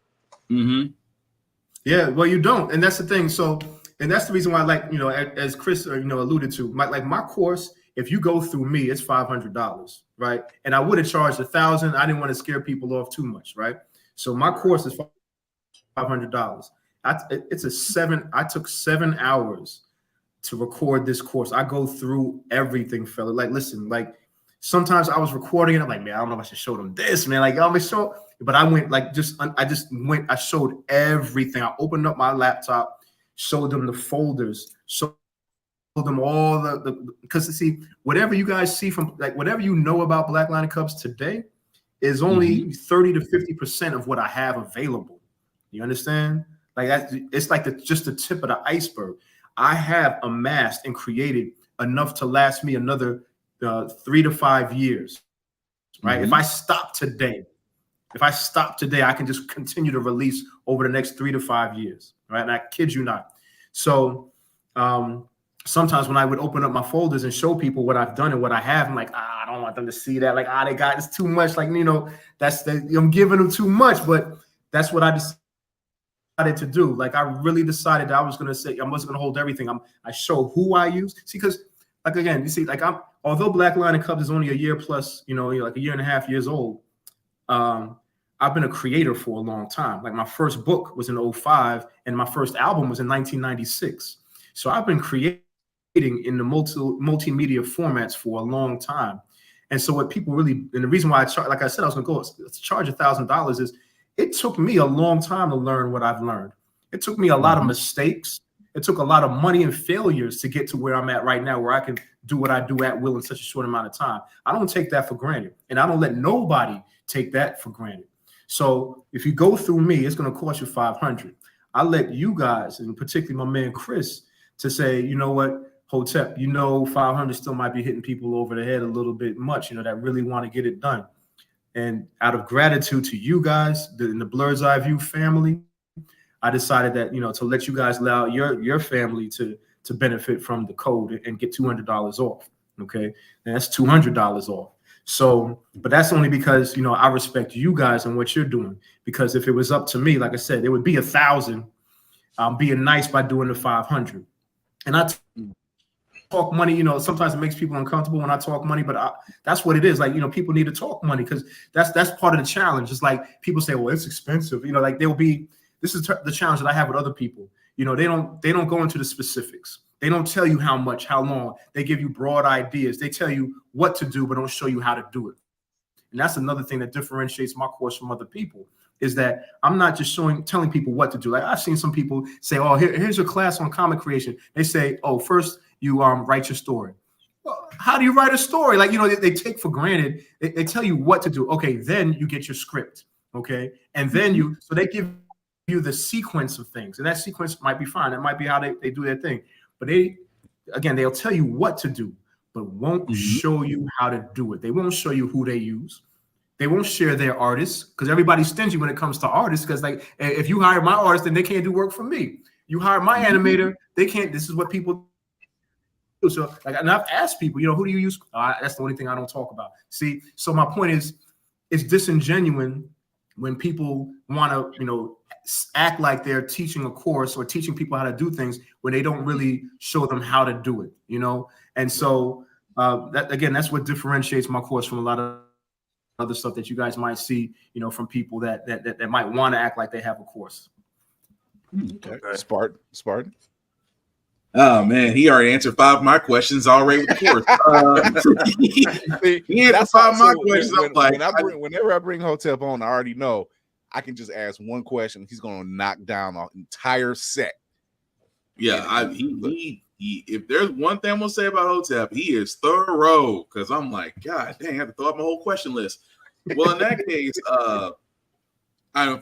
Yeah, well, you don't, and that's the thing. So, and that's the reason why, as Chris, alluded to, my course. If you go through me, it's $500, right? And I would have charged $1,000. I didn't want to scare people off too much, right? So my course is $500. I took 7 hours to record this course. I go through everything, fella. Listen, sometimes I was recording it. I'm like, man, I don't know if I should show them this, man. I'm gonna show, but I went I showed everything. I opened up my laptop, showed them the folders, showed them all because see, whatever you guys see from like whatever you know about Black Lion Cubs today is only 30 to 50% of what I have available. You understand? Like it's like just the tip of the iceberg. I have amassed and created enough to last me another 3 to 5 years. Right? If I stop today, I can just continue to release over the next 3 to 5 years. Right? And I kid you not. So sometimes when I would open up my folders and show people what I've done and what I have, I'm like, I don't want them to see that. Like, they got it's too much. Like, I'm giving them too much. But that's what I decided to do. Like, I really decided that I was going to say I wasn't going to hold everything. I show who I use. See, because like again, you see, like although Black Lion Cubs is only a year plus, like a year and a half years old. I've been a creator for a long time. Like my first book was in 2005 and my first album was in 1996. So I've been creating in the multimedia formats for a long time. And so what people really, and the reason why I charge, like I said, I was going to charge $1,000 is it took me a long time to learn what I've learned. It took me a lot of mistakes. It took a lot of money and failures to get to where I'm at right now, where I can do what I do at will in such a short amount of time. I don't take that for granted. And I don't let nobody take that for granted. So if you go through me, it's going to cost you $500. I let you guys, and particularly my man Chris, to say, you know what, Hotep, 500 still might be hitting people over the head a little bit much, that really want to get it done. And out of gratitude to you guys, in the Blerds Eyeview family, I decided that, to let you guys allow your family to benefit from the code and get $200 off. Okay. And that's $200 off. So, but that's only because, I respect you guys and what you're doing, because if it was up to me, like I said, it would be 1,000. I'm being nice by doing the 500. And I talk money, sometimes it makes people uncomfortable when I talk money, but that's what it is. Like, people need to talk money because that's part of the challenge. It's like people say, well, it's expensive, like this is the challenge that I have with other people. They don't go into the specifics. They don't tell you how much, how long. They give you broad ideas. They tell you what to do, but don't show you how to do it. And that's another thing that differentiates my course from other people, is that I'm not just telling people what to do. Like I've seen some people say, oh, here's your class on comic creation. They say, oh, first you write your story. Well, how do you write a story? Like, they take for granted. They tell you what to do. Okay, then you get your script. Okay. And then so they give you the sequence of things. And that sequence might be fine. That might be how they do their thing. But they'll tell you what to do, but won't show you how to do it. They won't show you who they use. They won't share their artists, because everybody's stingy when it comes to artists. Because like, if you hire my artist, then they can't do work for me. You hire my animator, they can't. This is what people do. So like, and I've asked people, who do you use? That's the only thing I don't talk about. See, so my point is, it's disingenuous when people want to, act like they're teaching a course or teaching people how to do things when they don't really show them how to do it, And so that's what differentiates my course from a lot of other stuff that you guys might see, from people that might want to act like they have a course. Okay. Spartan. Oh man, he already answered 5 of my questions already with the course. He answered 5 of my questions. Whenever I bring Hotep on, I already know I can just ask one question. He's going to knock down an entire set. Yeah, if there's one thing I'm going to say about Hotep, he is thorough. Because I'm like, God dang, I have to throw out my whole question list. Well, in that case,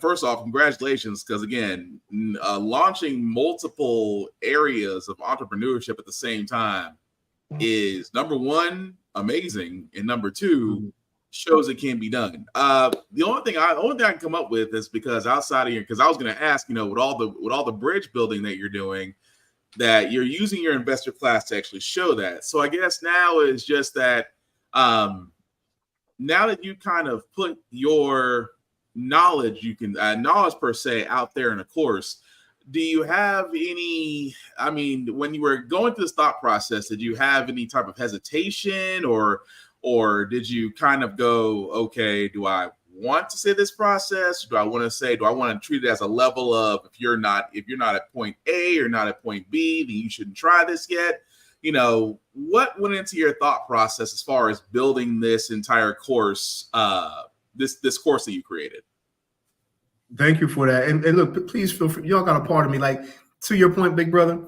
first off, congratulations. Because again, launching multiple areas of entrepreneurship at the same time is, number one, amazing, and number two, shows it can be done. The only thing I can come up with is because outside of because I was going to ask, with all the bridge building that you're doing, that you're using your investor class to actually show that. So I guess now is just that now that you kind of put your knowledge, knowledge per se out there in a course, do you have any, when you were going through this thought process, did you have any type of hesitation or did you kind of go, okay, do I want to say this process? Do I want to treat it as a level of, if you're not at point A or not at point B, then you shouldn't try this yet? What went into your thought process as far as building this entire course, this course that you created? Thank you for that. And look, please feel free. Y'all got a part of me. Like, to your point, big brother,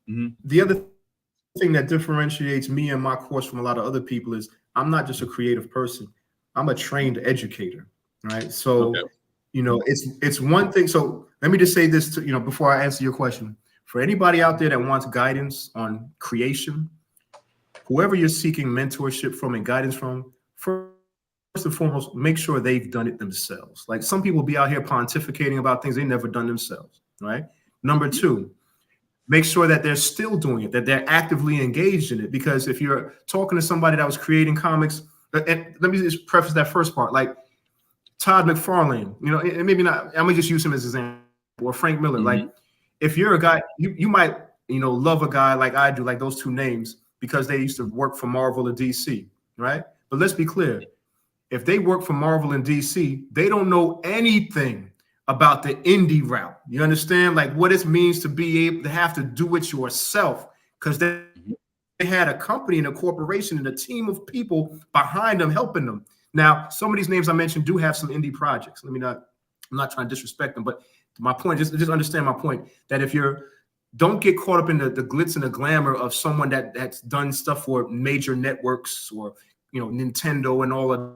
the other thing that differentiates me and my course from a lot of other people is I'm not just a creative person. I'm a trained educator, right? So, you know, it's one thing. So let me just say this to, you know, before I answer your question, for anybody out there that wants guidance on creation, whoever you're seeking mentorship from and guidance from, first and foremost, make sure they've done it themselves. Like some people be out here pontificating about things they've never done themselves, right? Number two, make sure that they're still doing it, that they're actively engaged in it. Because if you're talking to somebody that was creating comics, and let me just preface that first part, like Todd McFarlane, you know, and maybe not, I'm gonna just use him as an example, or Frank Miller. Like if you're a guy, you might, you know, love a guy like I do, like those two names, because they used to work for Marvel or DC, right? But let's be clear, if they work for Marvel and DC, they don't know anything about the indie route. You understand, like what it means to be able to have to do it yourself, because they had a company and a corporation and a team of people behind them helping them. Now, some of these names I mentioned do have some indie projects. I'm not trying to disrespect them, but my point, just understand my point, that if don't get caught up in the glitz and the glamour of someone that's done stuff for major networks or, you know, Nintendo and all of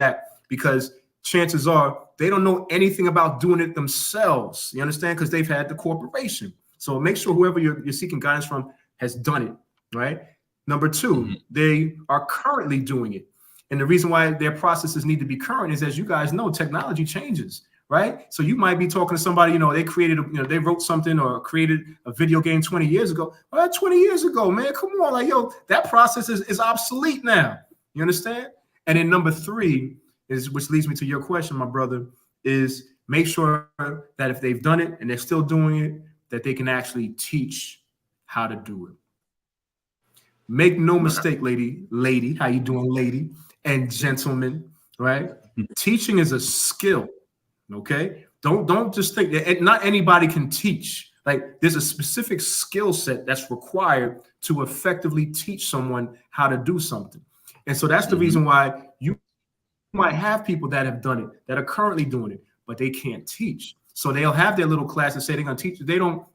that, because chances are they don't know anything about doing it themselves. You understand? Because they've had the corporation. So make sure whoever you're seeking guidance from has done it, right? Number two, they are currently doing it. And the reason why their processes need to be current is, as you guys know, technology changes, right? So you might be talking to somebody, you know, they wrote something or created a video game 20 years ago. Well, 20 years ago, man, come on. Like, yo, that process is obsolete now. You understand? And then number three, which leads me to your question, my brother, is make sure that if they've done it and they're still doing it, that they can actually teach how to do it. Make no mistake, lady, how you doing, lady, and gentlemen, right? Teaching is a skill, okay? Don't just think that not anybody can teach. Like there's a specific skill set that's required to effectively teach someone how to do something. And so that's the reason why you might have people that have done it, that are currently doing it, but they can't teach. So they'll have their little class and say they're going to teach. They don't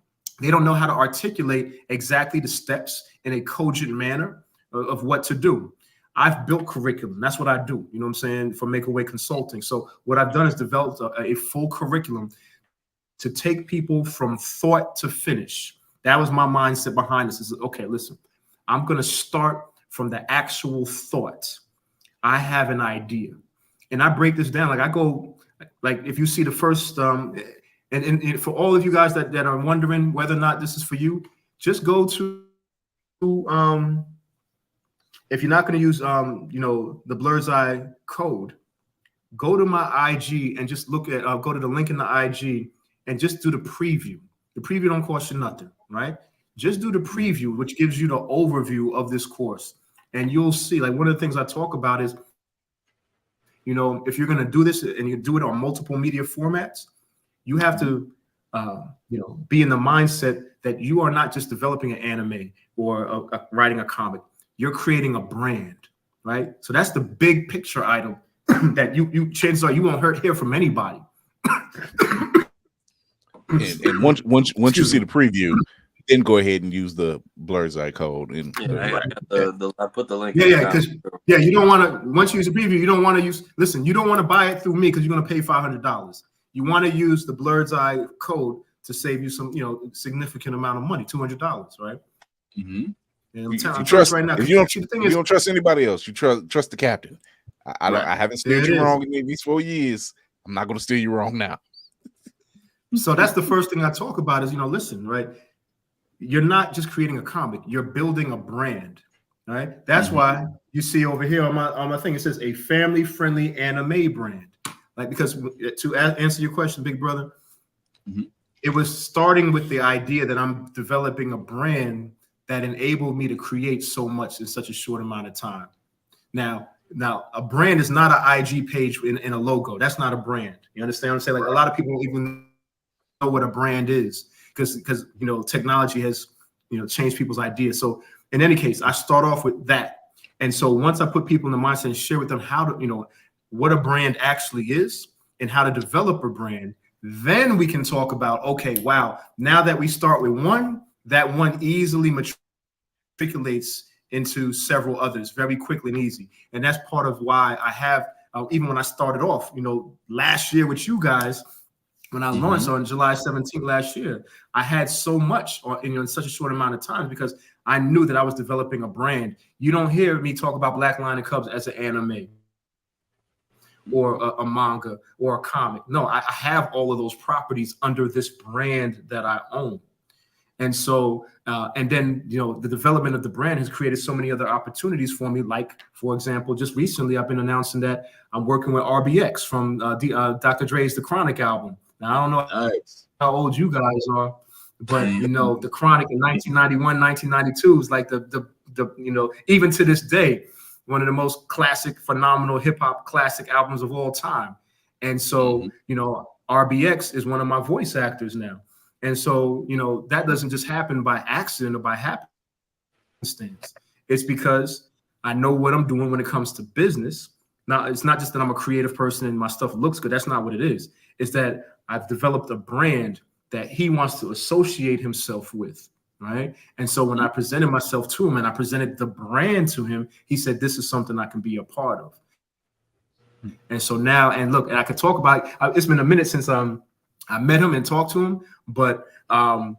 know how to articulate exactly the steps in a cogent manner of what to do. I've built curriculum. That's what I do. You know what I'm saying? For Makeaway Consulting. So what I've done is developed a full curriculum to take people from thought to finish. That was my mindset behind this. Is okay, listen, I'm going to start from the actual thought. I have an idea. And I break this down. Like I go, like if you see the first, and for all of you guys that are wondering whether or not this is for you, just go to, if you're not going to use, you know, the Blerd's Eye code, go to my IG and just look at, go to the link in the IG and just do the preview. The preview don't cost you nothing, right? Just do the preview, which gives you the overview of this course. And you'll see, like one of the things I talk about is, you know, if you're going to do this and you do it on multiple media formats, you have to, you know, be in the mindset that you are not just developing an anime or writing a comic. You're creating a brand, right? So that's the big picture item that you chances are you won't hear from anybody. and once you see the preview, then go ahead and use the Blerd's Eye code. And I put the link. Because you don't want to. Once you use a preview, you don't want to use. Listen, you don't want to buy it through me because you're going to pay $500. You want to use the Blerd's Eye code to save you some, you know, significant amount of money, $200, right? Mm-hmm. And you trust right now. If you don't trust anybody else, you trust the captain. I haven't steered you wrong in these 4 years. I'm not going to steer you wrong now. So that's the first thing I talk about is, you know, listen, right? You're not just creating a comic, you're building a brand, right? That's why you see over here on my thing, it says a family-friendly anime brand. Like, because to answer your question, big brother, it was starting with the idea that I'm developing a brand that enabled me to create so much in such a short amount of time. Now a brand is not an IG page in a logo. That's not a brand. You understand what I'm saying? Like a lot of people don't even know what a brand is because you know technology has, you know, changed people's ideas. So in any case, I start off with that. And so once I put people in the mindset and share with them how to, you know, what a brand actually is and how to develop a brand, then we can talk about, okay, wow, now that we start with one, that one easily matures articulates into several others very quickly and easy. And that's part of why I have, even when I started off, last year with you guys, when I launched on July 17th last year, I had so much in such a short amount of time because I knew that I was developing a brand. You don't hear me talk about Black Lion and Cubs as an anime or a manga or a comic. No, I have all of those properties under this brand that I own. And so, and then, the development of the brand has created so many other opportunities for me. Like, for example, just recently, I've been announcing that I'm working with RBX from Dr. Dre's The Chronic album. Now, I don't know how old you guys are, but, The Chronic in 1991, 1992 is like the even to this day, one of the most classic, phenomenal hip hop classic albums of all time. And so, RBX is one of my voice actors now. And so, that doesn't just happen by accident or by happenstance. It's because I know what I'm doing when it comes to business. Now, it's not just that I'm a creative person and my stuff looks good. That's not what it is. It's that I've developed a brand that he wants to associate himself with, right? And so when I presented myself to him and I presented the brand to him, he said, this is something I can be a part of. And so now, and look, and I could talk about, it's been a minute since I met him and talked to him, but I've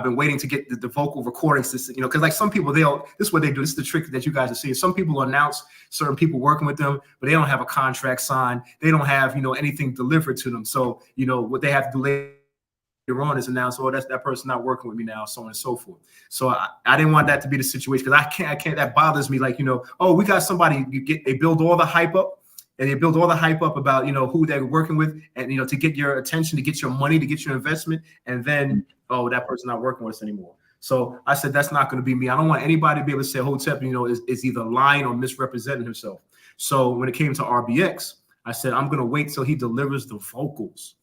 been waiting to get the vocal recordings, because like some people, this is what they do. This is the trick that you guys are seeing. Some people announce certain people working with them, but they don't have a contract signed. They don't have, anything delivered to them. So, what they have to do later on is announce, oh, that's that person not working with me now, so on and so forth. So I didn't want that to be the situation because I can't, that bothers me. Like, oh, we got somebody, they build all the hype up. And they build all the hype up about, who they're working with and, to get your attention, to get your money, to get your investment. And then, oh, that person's not working with us anymore. So I said, that's not going to be me. I don't want anybody to be able to say Hotep, is either lying or misrepresenting himself. So when it came to RBX, I said, I'm going to wait till he delivers the vocals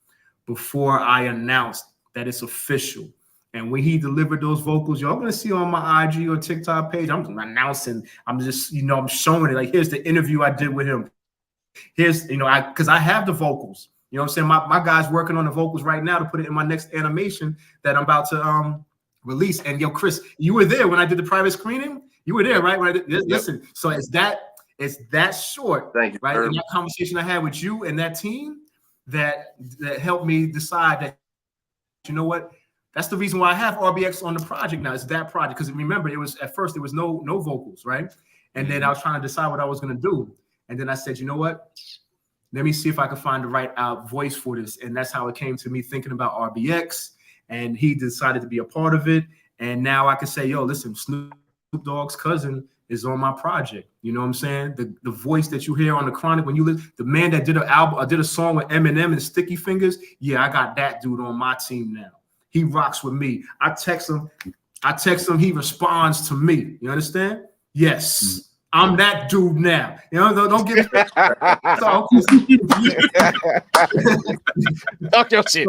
before I announce that it's official. And when he delivered those vocals, y'all going to see on my IG or TikTok page, I'm announcing, I'm just, I'm showing it. Like, here's the interview I did with him. Here's, because I have the vocals, I'm saying? My guy's working on the vocals right now to put it in my next animation that I'm about to release. And Chris, you were there when I did the private screening. You were there, right? When I did, listen, so it's that short, Thank you, right? And that conversation I had with you and that team that helped me decide that, what? That's the reason why I have RBX on the project now. It's that project. Because remember, it was at first there was no vocals, right? And then I was trying to decide what I was going to do. And then I said, you know what? Let me see if I can find the right voice for this. And that's how it came to me thinking about RBX. And he decided to be a part of it. And now I can say, yo, listen, Snoop Dogg's cousin is on my project. You know what I'm saying? The voice that you hear on the Chronic when you listen, the man that did an album, I did a song with Eminem and Sticky Fingers. Yeah, I got that dude on my team now. He rocks with me. I text him, he responds to me. You understand? Yes. I'm that dude now. Don't get me. Talk your shit.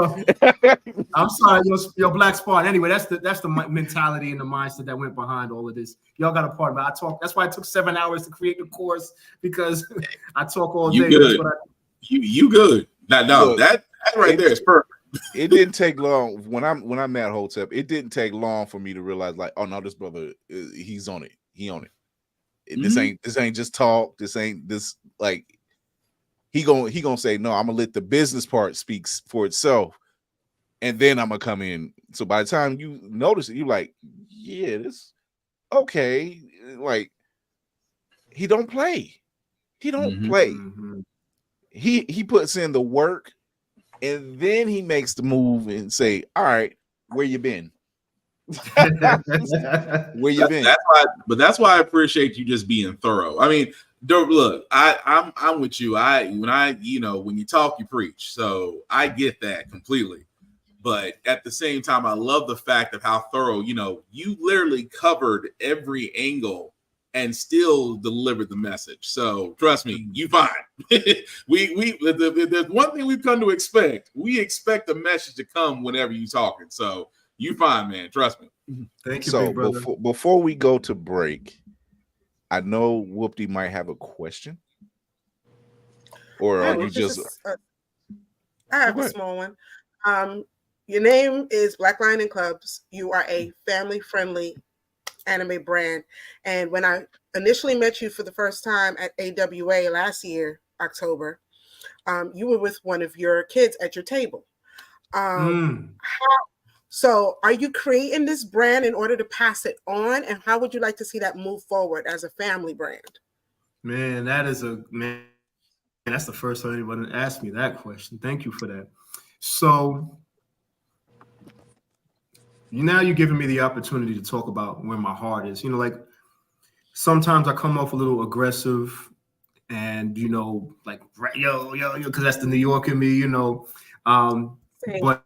I'm sorry, your black spot. Anyway, that's the mentality and the mindset that went behind all of this. Y'all got a part of it. I talk. That's why it took 7 hours to create the course because I talk all day. You good? That's what you good? No, that right there is perfect. It didn't take long when I met Hotep. It didn't take long for me to realize, like, oh no, this brother, he's on it. He on it. This ain't just talk. This ain't this, like, he gonna say, no, I'm gonna let the business part speak for itself, and then I'm gonna come in. So by the time you notice it, you're like, yeah, this okay. Like, he don't play. He don't play. He puts in the work, and then he makes the move and say, all right, where you been? Where you been? That's why I appreciate you just being thorough. I mean, look, I'm with you. When you talk, you preach. So I get that completely. But at the same time, I love the fact of how thorough, you literally covered every angle and still delivered the message. So trust me, you fine. There's one thing we've come to expect. We expect the message to come whenever you're talking. So you fine, man. Trust me. Thank you, so big brother. before we go to break, I know Whoopty might have a question. Or are you just I have a small one. Your name is Black Lion and Cubs. You are a family-friendly anime brand. And when I initially met you for the first time at AWA last year, October, you were with one of your kids at your table. So are you creating this brand in order to pass it on? And how would you like to see that move forward as a family brand? Man, that's the first time anyone asked me that question. Thank you for that. So now you're giving me the opportunity to talk about where my heart is. Like sometimes I come off a little aggressive and, like, yo, because that's the New York in me, but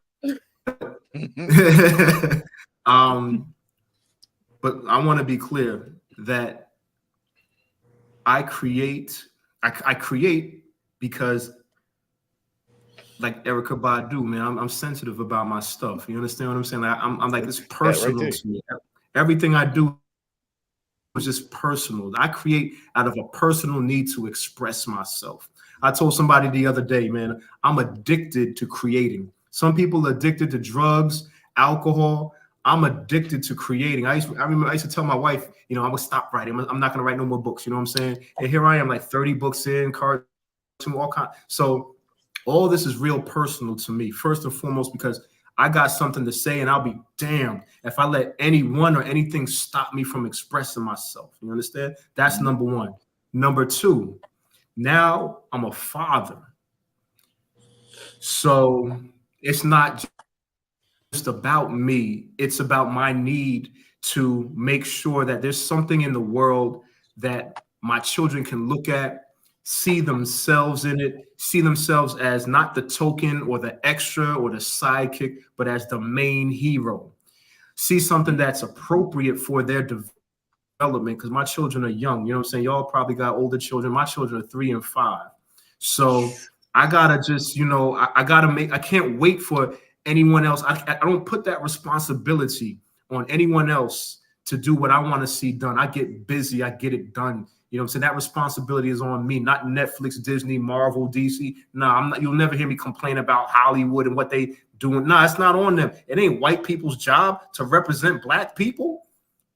but I want to be clear that I create because, like Erica Badu, man, I'm sensitive about my stuff. You understand what I'm saying? I'm like, it's personal to me. Everything I do is just personal. I create out of a personal need to express myself. I told somebody the other day, man, I'm addicted to creating. Some people are addicted to drugs, alcohol. I'm addicted to creating. I remember I used to tell my wife, I'm gonna stop writing. I'm not gonna write no more books. You know what I'm saying? And here I am, like 30 books in, cartoon, all kinds. So all this is real personal to me, first and foremost, because I got something to say, and I'll be damned if I let anyone or anything stop me from expressing myself. You understand? That's number one. Number two, now I'm a father. So it's not just about me. It's about my need to make sure that there's something in the world that my children can look at, see themselves in it, see themselves as not the token or the extra or the sidekick, but as the main hero. See something that's appropriate for their development, because my children are young. You know what I'm saying? Y'all probably got older children. My children are 3 and 5. So I gotta just, I can't wait for anyone else. I don't put that responsibility on anyone else to do what I want to see done. I get busy, I get it done. You know what I'm saying? That responsibility is on me, not Netflix, Disney, Marvel, DC. No, I'm not. You'll never hear me complain about Hollywood and what they doing. No, it's not on them. It ain't white people's job to represent black people.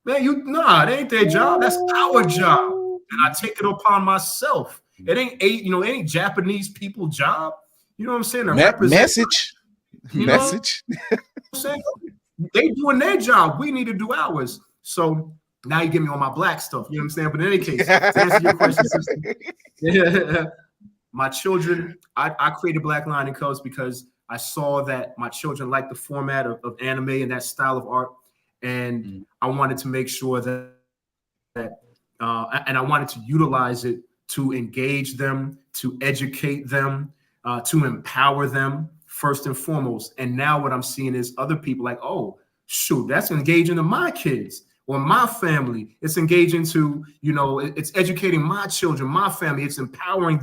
Man, it ain't their job. That's our job. And I take it upon myself. It ain't Japanese people's job. You know what I'm saying? To represent message. Message. They doing their job. We need to do ours. So now you get me on my black stuff. You know what I'm saying? But in any case, to answer your question, sister, my children, I created Black Lion and Cubs because I saw that my children like the format of anime and that style of art. And I wanted to make sure and I wanted to utilize it to engage them, to educate them, to empower them first and foremost. And now what I'm seeing is other people like, oh, shoot, that's engaging to my kids or my family. It's engaging to, it's educating my children, my family. It's empowering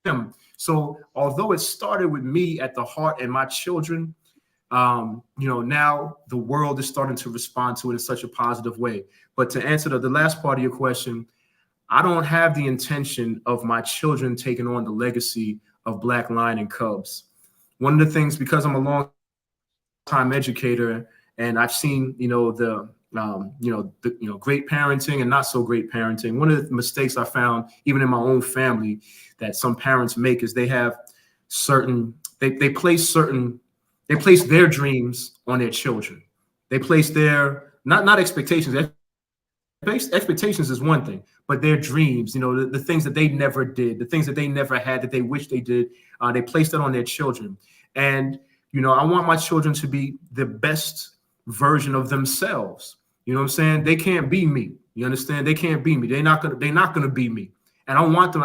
them. So although it started with me at the heart and my children, now the world is starting to respond to it in such a positive way. But to answer the last part of your question, I don't have the intention of my children taking on the legacy of Black Lion and Cubs. One of the things, because I'm a long-time educator and I've seen, the great parenting and not so great parenting. One of the mistakes I found, even in my own family, that some parents make is they have they place their dreams on their children. They place their not expectations. Expectations is one thing, but their dreams, the things that they never did, the things that they never had that they wish they did, they place that on their children. And I want my children to be the best version of themselves. You know what I'm saying? They can't be me. You understand? They can't be me. They're not gonna be me. And I want them.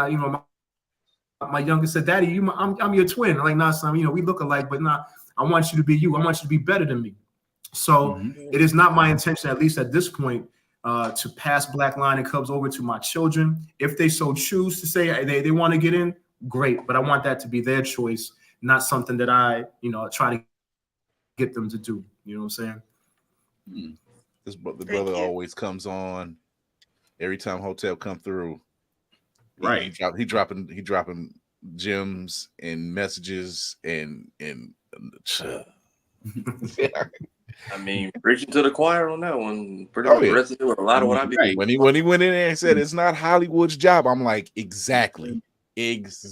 My youngest said, "Daddy, I'm your twin." I'm like, "Nah, son. We look alike, but nah. I want you to be you. I want you to be better than me." So it is not my intention, at least at this point, to pass Black Lion and Cubs over to my children. If they so choose to say they want to get in, great. But I want that to be their choice, not something that I try to get them to do. You know what I'm saying? The brother always comes on every time Hotep come through. Right. He dropping gems and messages and I mean, preaching to the choir on that one. Pretty Oh, much yeah. residue a lot of what I be. When he went in there and said it's not Hollywood's job, I'm like, exactly. It's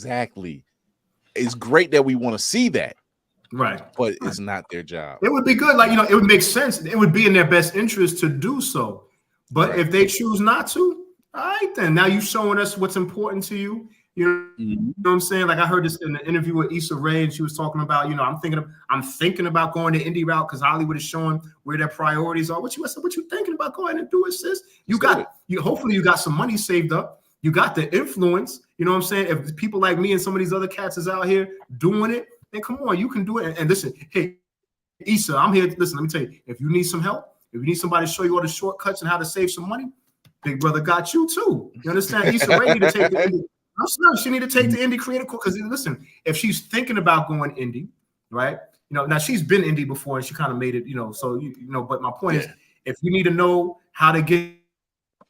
great that we want to see that, right? But it's not their job. It would be good, like it would make sense. It would be in their best interest to do so. But if they choose not to, all right, then now you're showing us what's important to you. You know what I'm saying? Like I heard this in an interview with Issa Rae, and she was talking about, I'm thinking about going the indie route because Hollywood is showing where their priorities are. What you thinking about going and do it, sis? Hopefully you got some money saved up. You got the influence. You know what I'm saying? If people like me and some of these other cats is out here doing it, then come on, you can do it. And listen, hey, Issa, I'm here. Listen, let me tell you, if you need some help, if you need somebody to show you all the shortcuts and how to save some money, Big Brother got you too. You understand? Issa Rae need to take the indie. I'm sorry, she need to take the indie creative course because listen, if she's thinking about going indie, right? Now she's been indie before and she kind of made it, so but my point is, if you need to know how to get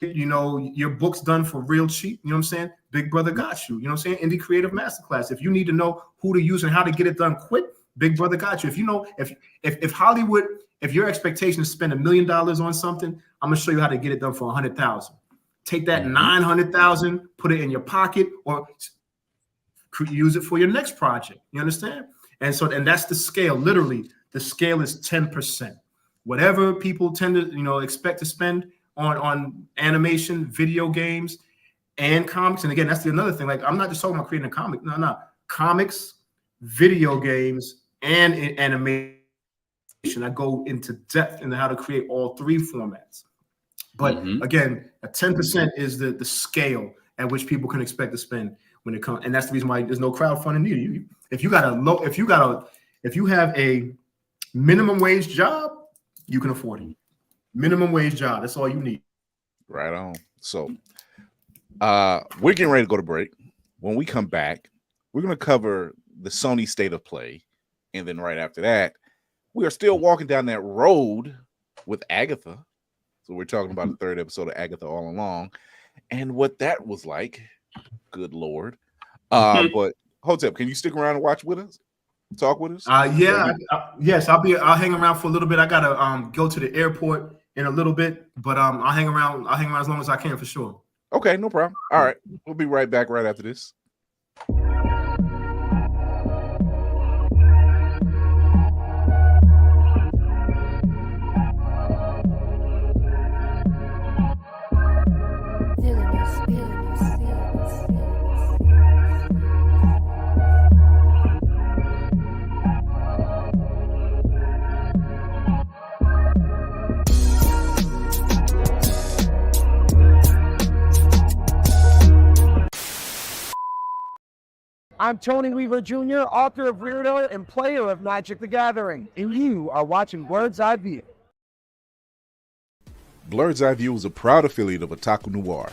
your books done for real cheap, you know what I'm saying? Big Brother got you. You know what I'm saying? Indie Creative Masterclass. If you need to know who to use and how to get it done quick, Big Brother got you. If Hollywood, if your expectation is to spend $1 million on something, I'm gonna show you how to get it done for $100,000. Take that $900,000, put it in your pocket, or use it for your next project. You understand? And that's the scale. Literally, the scale is 10%. Whatever people tend to expect to spend on animation, video games, and comics. And again, that's another thing. Like I'm not just talking about creating a comic. No, comics, video games, and animation. I go into depth into how to create all three formats. But again, a 10% is the scale at which people can expect to spend when it comes, and that's the reason why there's no crowdfunding needed. If you have a minimum wage job, you can afford it. Minimum wage job, that's all you need. Right on. So we're getting ready to go to break. When we come back, we're going to cover the Sony State of Play, and then right after that, we are still walking down that road with Agatha. So we're talking about the third episode of Agatha All Along and what that was like. Good Lord. But Hotep, can you stick around and watch with us? Talk with us? Yes, I'll hang around for a little bit. I gotta go to the airport in a little bit, but I'll hang around as long as I can for sure. Okay, no problem. All right. We'll be right back right after this. I'm Tony Weaver Jr., author of Weirdo and player of Magic the Gathering, and you are watching Blerd's Eyeview. Blerd's Eyeview is a proud affiliate of Otaku Noir.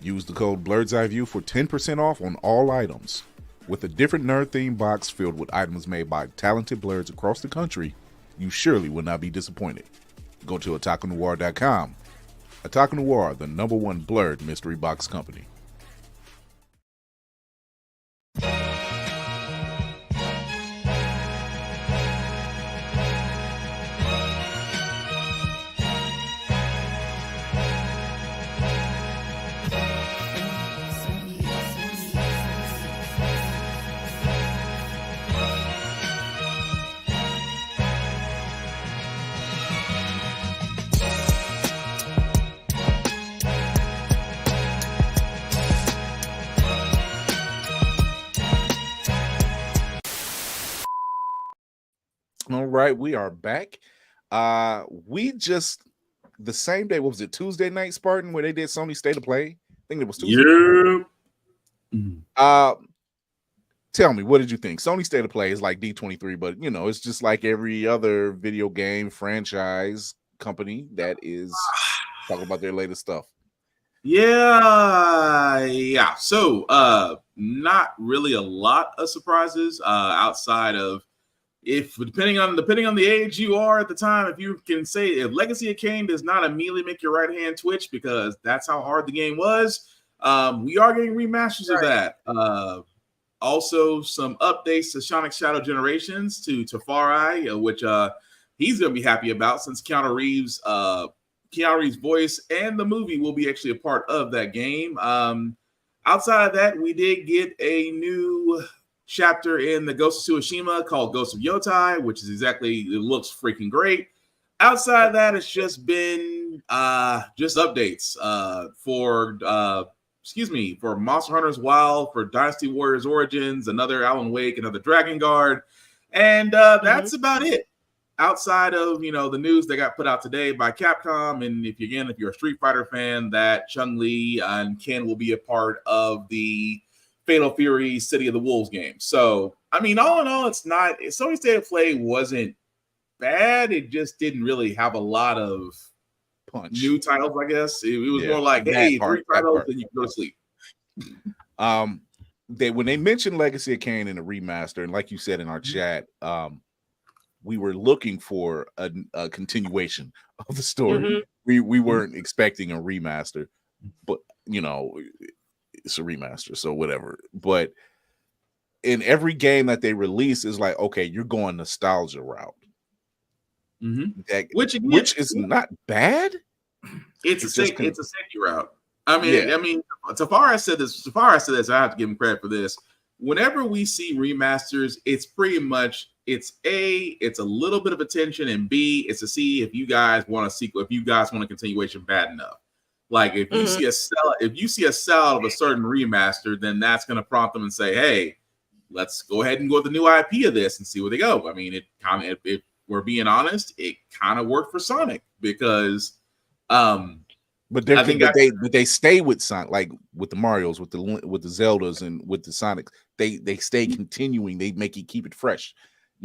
Use the code Blerd's Eyeview for 10% off on all items. With a different nerd-themed box filled with items made by talented blerds across the country, you surely will not be disappointed. Go to otakunoir.com. Otaku Noir, the #1 blerd mystery box company. All right, we are back. We just the same day, what was it, Tuesday night, Spartan, where they did Sony State of Play? I think it was Tuesday. Yeah. Tell me, what did you think? Sony State of Play is like D23, but it's just like every other video game franchise company that is talking about their latest stuff. Yeah. So not really a lot of surprises outside of depending on the age you are at the time, if you can say if Legacy of Kain does not immediately make your right hand twitch because that's how hard the game was, we are getting remasters of that. Also, some updates to Sonic Shadow Generations to Tafari, which he's going to be happy about since Keanu Reeves' voice and the movie will be actually a part of that game. Outside of that, we did get a new chapter in the Ghost of Tsushima called Ghost of Yotai, which is it looks freaking great. Outside of that, it's just been just updates for Monster Hunter's Wild, for Dynasty Warriors Origins, another Alan Wake, another Dragon Guard, and that's about it. Outside of the news that got put out today by Capcom, and if you're a Street Fighter fan, that Chun-Li and Ken will be a part of the Fatal Fury City of the Wolves game. So I mean, all in all, it's not Sony's State of Play wasn't bad. It just didn't really have a lot of new titles, I guess. It was more like, hey, 3 titles, then you can go to sleep. When they mentioned Legacy of Kain in a remaster, and like you said in our chat, we were looking for a continuation of the story. We weren't expecting a remaster, but it's a remaster, so whatever. But in every game that they release is like, okay, you're going nostalgia route. Which is not bad. It's a safety route. I mean, Tafari said this. I have to give him credit for this. Whenever we see remasters, it's pretty much it's a little bit of attention, and B, it's to see if you guys want a sequel, if you guys want a continuation bad enough. Like if you see a sell of a certain remaster, then that's going to prompt them and say, hey, let's go ahead and go with the new IP of this and see where they go. I mean, it kind of, if we're being honest, it kind of worked for Sonic because but they stay with Sonic, like with the Marios, with the Zeldas, and with the Sonics. They stay continuing. They make it keep it fresh,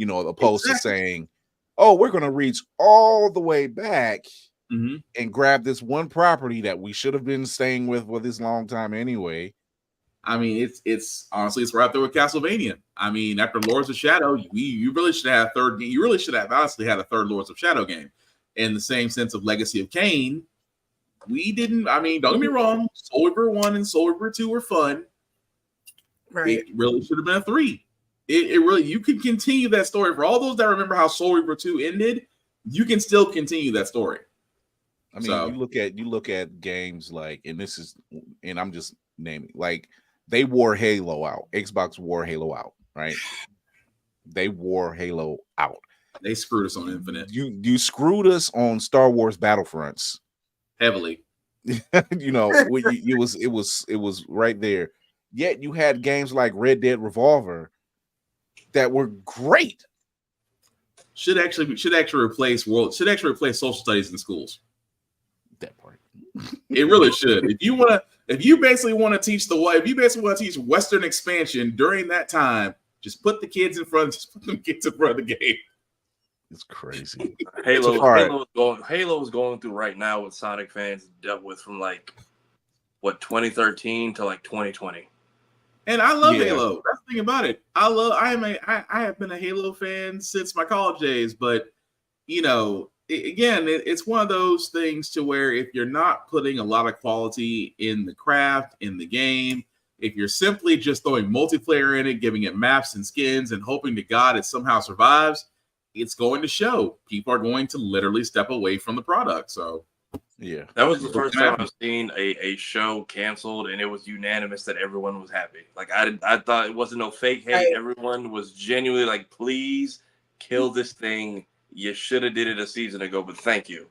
opposed to saying, "Oh, we're going to reach all the way back and grab this one property that we should have been staying with for this long time anyway." I mean, it's honestly it's right up there with Castlevania. I mean, after Lords of Shadow, you really should have honestly had a third Lords of Shadow game. In the same sense of Legacy of Kain, we didn't. I mean, don't get me wrong. Soul Reaper 1 and Soul Reaper 2 were fun. Right. It really should have been a 3. It really, you can continue that story. For all those that remember how Soul Reaper 2 ended, you can still continue that story. I mean, you look at games like, and I'm just naming, like, they wore Halo out. Xbox wore Halo out, right? They wore Halo out. They screwed us on Infinite. You screwed us on Star Wars Battlefronts heavily. It was right there. Yet you had games like Red Dead Revolver that were great. Should actually replace social studies in schools. That part. It really should. If you basically want to teach Western expansion during that time, just put the kids in front. Just put them kids in front of the game. It's crazy. Halo is going through right now what Sonic fans dealt with from 2013 to 2020. And I love Halo. That's the thing about it. I have been a Halo fan since my college days, but it's one of those things to where if you're not putting a lot of quality in the craft, in the game, if you're simply just throwing multiplayer in it, giving it maps and skins, and hoping to God it somehow survives, it's going to show. People are going to literally step away from the product. So, yeah, that was the first time I've seen a show canceled, and it was unanimous that everyone was happy. Like I thought it wasn't no fake hate. Everyone was genuinely like, please kill this thing. You should have did it a season ago, but thank you.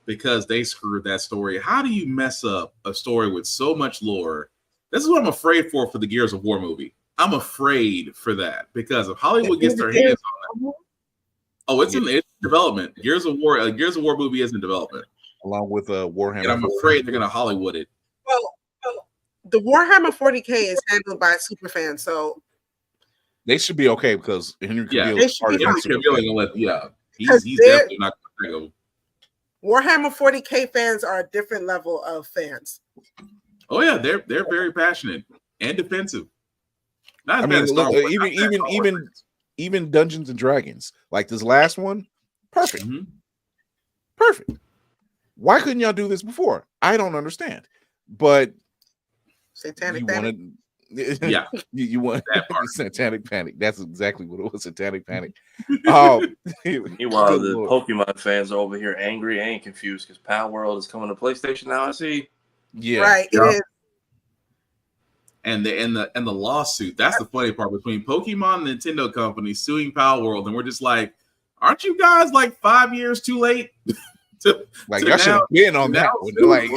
Because they screwed that story. How do you mess up a story with so much lore? This is what I'm afraid for the Gears of War movie. I'm afraid for that because if Hollywood gets their hands on it. Oh, it's in development. Gears of War movie is in development. Along with Warhammer. And I'm afraid they're going to Hollywood it. Well, the Warhammer 40K is handled by Superfan, so they should be okay because Henry Cavill is part of it. He's definitely not going to go. Warhammer 40K fans are a different level of fans. Oh yeah, they're very passionate and defensive. Not as bad as even Dungeons and Dragons, like this last one, perfect. Perfect. Why couldn't y'all do this before? I don't understand. But Satanic Yeah, you want that part. Satanic Panic. That's exactly what it was. Satanic Panic. Meanwhile, Good the Lord. Pokemon fans are over here angry and confused because Power World is coming to PlayStation now. I see. Yeah, Right. It is. And the lawsuit. That's the funny part between Pokemon and Nintendo company suing Power World, and we're just like, aren't you guys like 5 years too late? Like y'all should have been on that one. Like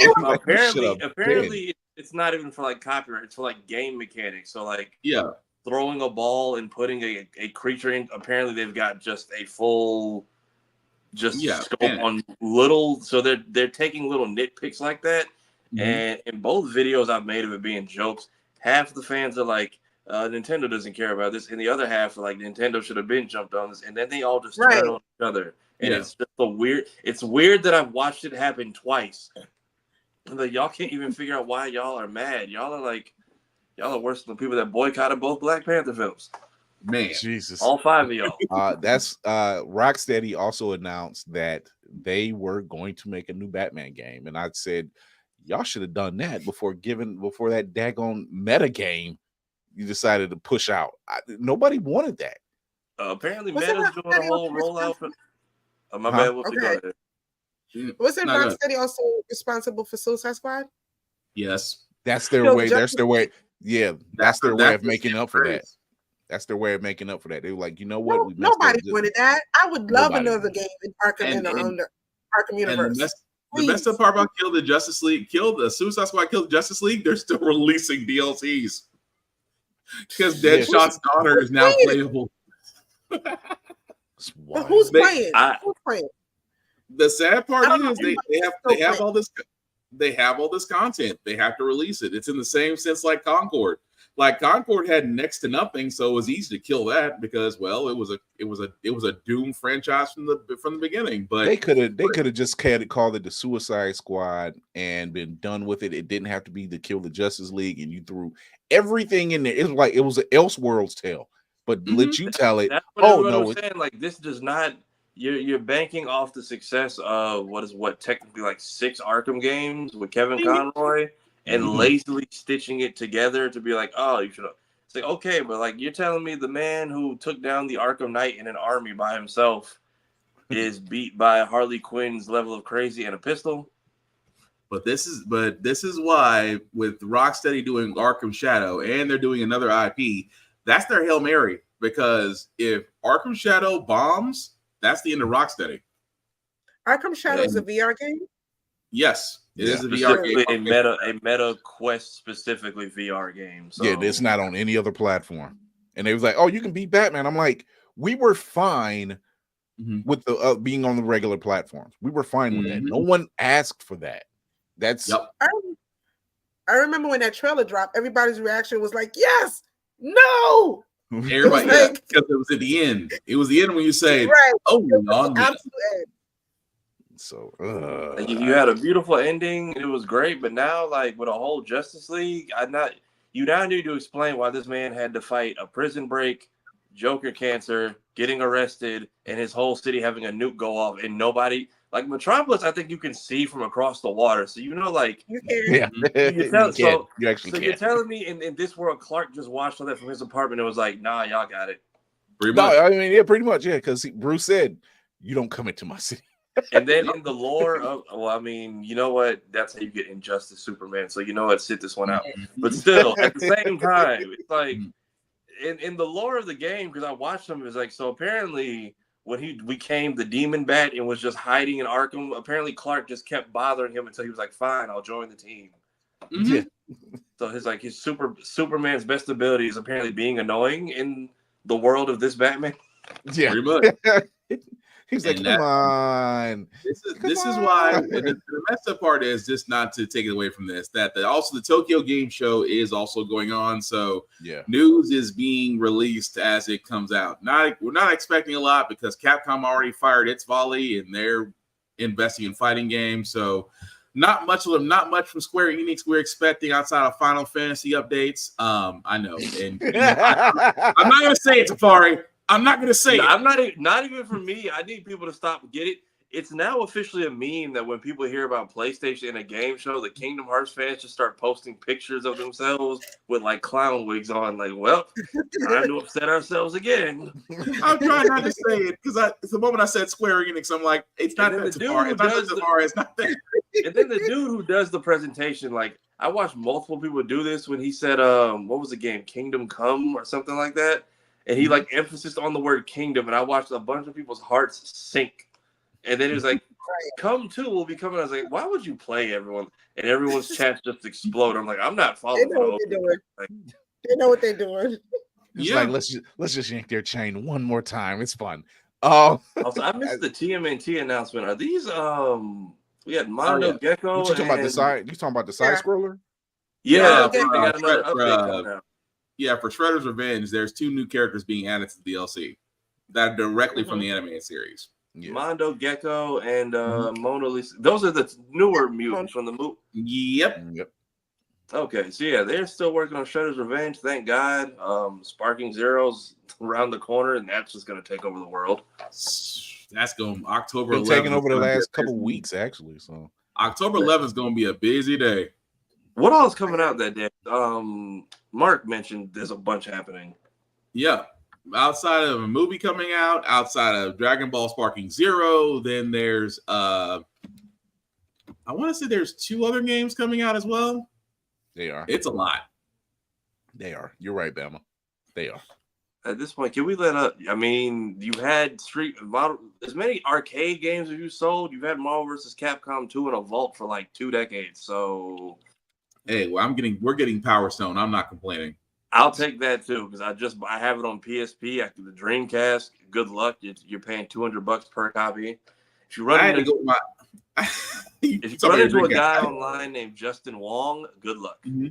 apparently it's not even for like copyright, it's for like game mechanics. So like throwing a ball and putting a creature in, apparently they've got just a full scope on little, so they're taking little nitpicks like that. And in both videos I've made of it being jokes, half the fans are like, Nintendo doesn't care about this, and the other half are like, Nintendo should have been jumped on this, and then they all just turn on each other. And it's just it's weird that I've watched it happen twice. Like, y'all can't even figure out why y'all are mad. Y'all are worse than the people that boycotted both Black Panther films. Man, Jesus. All 5 of y'all. That's Rocksteady also announced that they were going to make a new Batman game. And I said, y'all should have done that before that daggone meta game you decided to push out. Nobody wanted that. Apparently Meta's doing a whole rollout for my bad. Wasn't Rocksteady also responsible for Suicide Squad? Yes. That's their way. That's their way. Yeah, that's their way of making up for that. That's their way of making up for that. They were like, you know what? Nobody wanted that. I would love another game in Arkham in the Arkham universe. The messed up part about Kill the Suicide Squad, Kill the Justice League, they're still releasing DLCs. Because Deadshot's daughter is now playable. Who's playing? Who's playing? The sad part is they have all this. They have all this content. They have to release it. It's in the same sense like Concord. Like Concord had next to nothing, so it was easy to kill that because, well, it was a Doom franchise from the beginning. But they could have just called it the Suicide Squad and been done with it. It didn't have to be the Kill the Justice League, and you threw everything in there. It was like it was an Elseworlds tale, but let you tell it. That's what I'm saying. Like, this does not. You're banking off the success of what technically like 6 Arkham games with Kevin Conroy and lazily stitching it together to be like, oh, you should say, okay, but like you're telling me the man who took down the Arkham Knight in an army by himself is beat by Harley Quinn's level of crazy and a pistol? But this is why with Rocksteady doing Arkham Shadow and they're doing another IP, that's their Hail Mary, because if Arkham Shadow bombs, that's the end of Rocksteady. Arkham Shadow is a VR game? Yes, it is a VR game. A Meta Quest specifically VR game. So. Yeah, it's not on any other platform. And they was like, oh, you can beat Batman. I'm like, we were fine with the being on the regular platforms. We were fine with that. No one asked for that. That's I remember when that trailer dropped, everybody's reaction was like, yes, no. Everybody, because it was at the end. It was the end when you say, "Oh, no, absolutely." So, like, you had a beautiful ending. It was great, but now, like with a whole Justice League, you now need to explain why this man had to fight a prison break, Joker cancer, getting arrested, and his whole city having a nuke go off, and nobody. Like Metropolis, I think you can see from across the water, so like you can. You're telling me in this world, Clark just watched all that from his apartment and was like, "Nah, y'all got it." Pretty much, because Bruce said, "You don't come into my city." And then in the lore of, you know what? That's how you get Injustice Superman. So you know what? Sit this one out. But still, at the same time, it's like in the lore of the game, because I watched them, it's like, so apparently. When he became the Demon Bat and was just hiding in Arkham, apparently Clark just kept bothering him until he was like, "Fine, I'll join the team." Yeah. So his Superman's best ability is apparently being annoying in the world of this Batman. Yeah, pretty much. He's like, "Come on." This is why the messed up part is, just not to take it away from this, that also the Tokyo Game Show is also going on. So news is being released as it comes out. We're not expecting a lot because Capcom already fired its volley and they're investing in fighting games. So not much from Square Enix we're expecting outside of Final Fantasy updates. I know, and I'm not gonna say it, Tafari. I'm not gonna say it. I'm not even for me. I need people to stop and get it. it's now officially a meme that when people hear about PlayStation in a game show, the Kingdom Hearts fans just start posting pictures of themselves with like clown wigs on. Like, well, time to upset ourselves again. I'm trying not to say it because the moment I said Square Enix, I'm like, it's not that far. It's not that far. It's not that. And then the dude who does the presentation, like I watched multiple people do this when he said, what was the game, Kingdom Come or something like that, and he like emphasis on the word kingdom, and I watched a bunch of people's hearts sink. And then it was like, Come 2 will be coming. I was like, why would you play everyone? And everyone's chats just explode. I'm like, I'm not following. They know what they're doing. Like, they know what they're doing. It's like let's just yank their chain one more time. It's fun. Oh, also, I missed the TMNT announcement. Are these we had Mondo Gecko? You talking about the side? You talking about the side scroller? Yeah, they got another update coming out. Yeah, for Shredder's Revenge, there's 2 new characters being added to the DLC that are directly from the animated series. Yeah. Mondo Gecko and Mona Lisa. Those are the newer mutants from the movie. Yep. Okay, so yeah, they're still working on Shredder's Revenge. Thank God. Sparking Zero's around the corner, and that's just going to take over the world. That's going October 11th. Taking over the last couple weeks, actually. So October 11th is going to be a busy day. What all is coming out that day? Mark mentioned there's a bunch happening. Yeah. Outside of a movie coming out, outside of Dragon Ball Sparking Zero, then there's I want to say there's 2 other games coming out as well. They are. It's a lot. They are. You're right, Bama. They are. At this point, can we let up? I mean, you had as many arcade games as you sold. You've had Marvel vs. Capcom 2 in a vault for like 2 decades. So, hey, well, we're getting Power Stone. I'm not complaining. I'll take that too because I have it on PSP after the Dreamcast. Good luck. You're paying $200 per copy. If you run into a guy online named Justin Wong, good luck. Mm-hmm.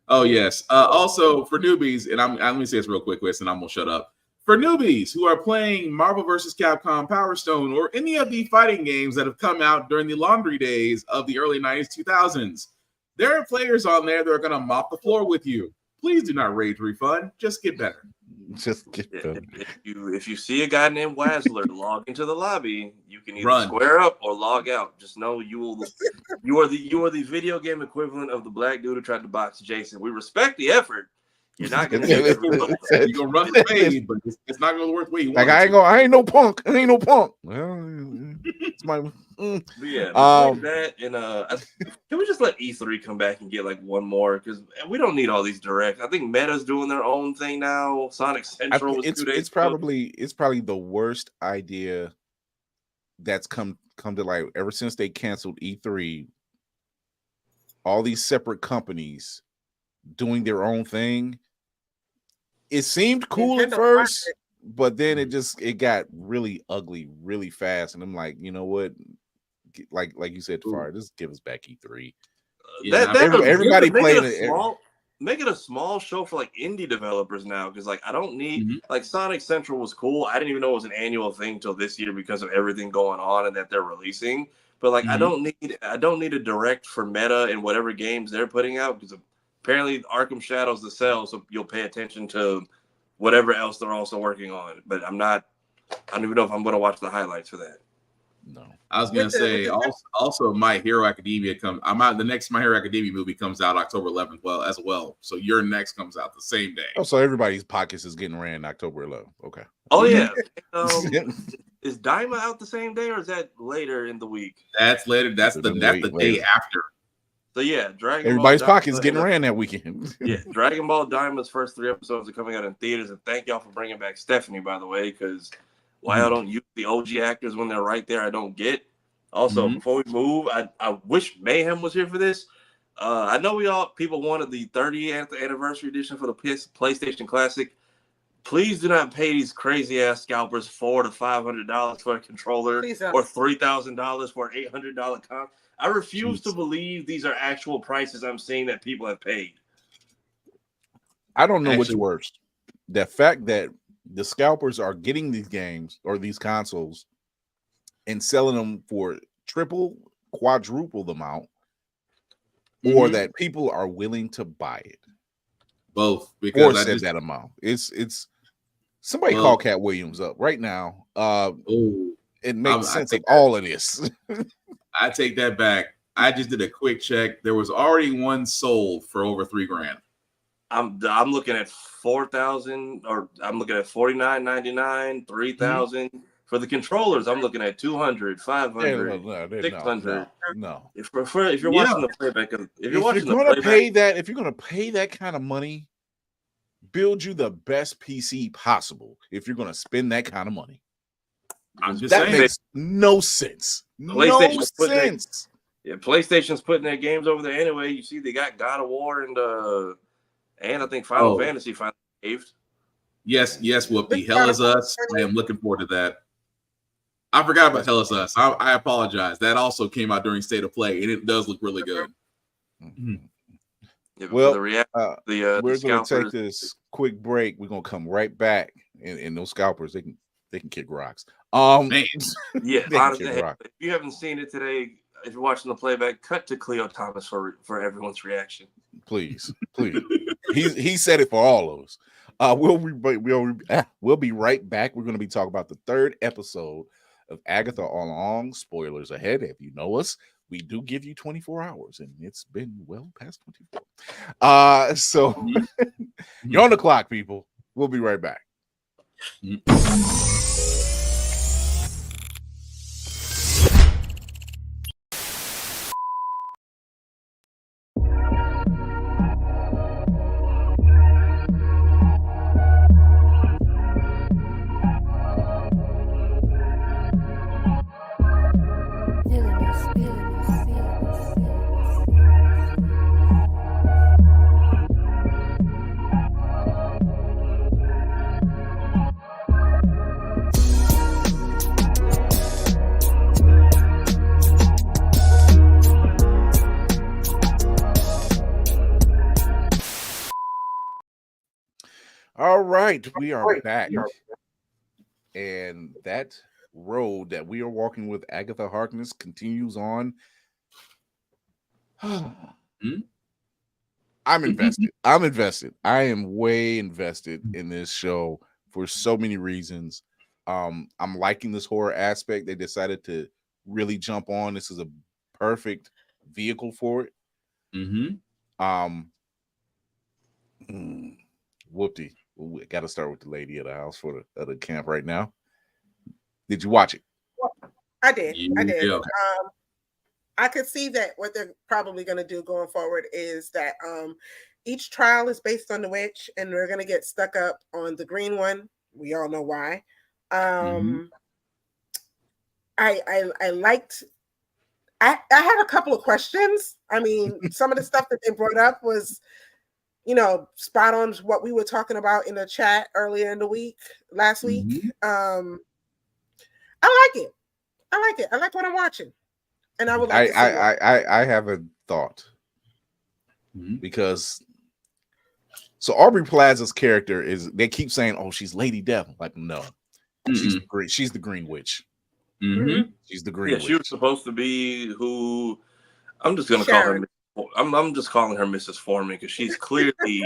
Oh yes. Also for newbies, and let me say this real quick, Wes, and I'm gonna shut up. For newbies who are playing Marvel vs. Capcom Power Stone or any of the fighting games that have come out during the laundry days of the early 90s, 2000s, there are players on there that are gonna mop the floor with you. Please do not rage refund. Just get better. Just get better. If you see a guy named Wazzler log into the lobby, you can either square up or log out. Just know you are the video game equivalent of the black dude who tried to box Jason. We respect the effort. You're not gonna you're gonna run the fade, but it's not gonna work the way you want. Like I ain't no punk. I ain't no punk. Well, it's my yeah. That and can we just let E3 come back and get like one more because we don't need all these directs. I think Meta's doing their own thing now. Sonic Central was 2 days. It's probably the worst idea that's come to light ever since they canceled E3. All these separate companies doing their own thing. It seemed cool at first, but then it got really ugly really fast. And I'm like, you know what? Like you said, Far, just give us back E3. Everybody playing it. Make it a small show for like indie developers now, because like I don't need like Sonic Central was cool. I didn't even know it was an annual thing till this year because of everything going on and that they're releasing. But like I don't need a direct for Meta and whatever games they're putting out because apparently Arkham Shadows the sell, so you'll pay attention to whatever else they're also working on. But I don't even know if I'm going to watch the highlights for that. No, I was going to say also My Hero Academia the next My Hero Academia movie comes out October 11th as well. So your next comes out the same day. Oh, so everybody's pockets is getting ran October 11th. Okay. Oh yeah. Is Daima out the same day or is that later in the week? That's later. That's the day after. So yeah, everybody's pockets getting ran that weekend. Yeah, Dragon Ball Diamond's first 3 episodes are coming out in theaters, and thank y'all for bringing back Stephanie, by the way, because why I don't use the OG actors when they're right there, I don't get. Also, before we move, I wish Mayhem was here for this. I know people wanted the 30th anniversary edition for the PlayStation Classic. Please do not pay these crazy ass scalpers $400 to $500 for a controller or $3,000 for an $800 comp. I refuse to believe these are actual prices I'm seeing that people have paid. I don't know what's worse. The fact that the scalpers are getting these games or these consoles and selling them for triple, quadruple the amount, or that people are willing to buy it. Both. Because or that amount. It's somebody call Cat Williams up right now. It makes sense of all of this. I take that back. I just did a quick check. There was already one sold for over $3,000. I'm looking at 4,000, or I'm looking at $49.99, 3,000 for the controllers. I'm looking at 200, 500, 600. No. If you're watching the playback, if you're gonna pay that kind of money, build you the best PC possible. If you're gonna spend that kind of money, that makes no sense. No sense. PlayStation's putting their games over there anyway. You see, they got God of War and I think Final Fantasy finally saved. Yes, Whoopi. Hell is Us. I am looking forward to that. I forgot about Hell is Us. I apologize. That also came out during State of Play, and it does look really good. Well, we're going to take this quick break. We're going to come right back, and those scalpers, they can kick rocks. Yeah, honestly, if you haven't seen it today, if you're watching the playback, cut to Cleo Thomas for everyone's reaction. Please. he said it for all of us. We'll be right back. We're going to be talking about the third episode of Agatha All Along. Spoilers ahead. If you know us, we do give you 24 hours, and it's been well past 24. So you're on the clock, people. We'll be right back. All right, we are back. And that road that we are walking with Agatha Harkness continues on. I'm invested. I am way invested in this show for so many reasons. I'm liking this horror aspect. They decided to really jump on. This is a perfect vehicle for it. Whoopty. We got to start with the lady of the house for the camp right now. Did you watch it? I did. I could see that what they're probably going to do going forward is that each trial is based on the witch, and we're going to get stuck up on the green one. We all know why. I liked. I had a couple of questions. I mean, some of the stuff that they brought up was, spot on what we were talking about in the chat earlier in the week, last week. I like it. I like what I'm watching. And I would like I have a thought. Because so Aubrey Plaza's character they keep saying, oh, she's Lady Death. I'm like, no. She's the Green Witch. She's the Green Witch. She was supposed to be who I'm just gonna call her. I'm just calling her Mrs. Foreman because she's clearly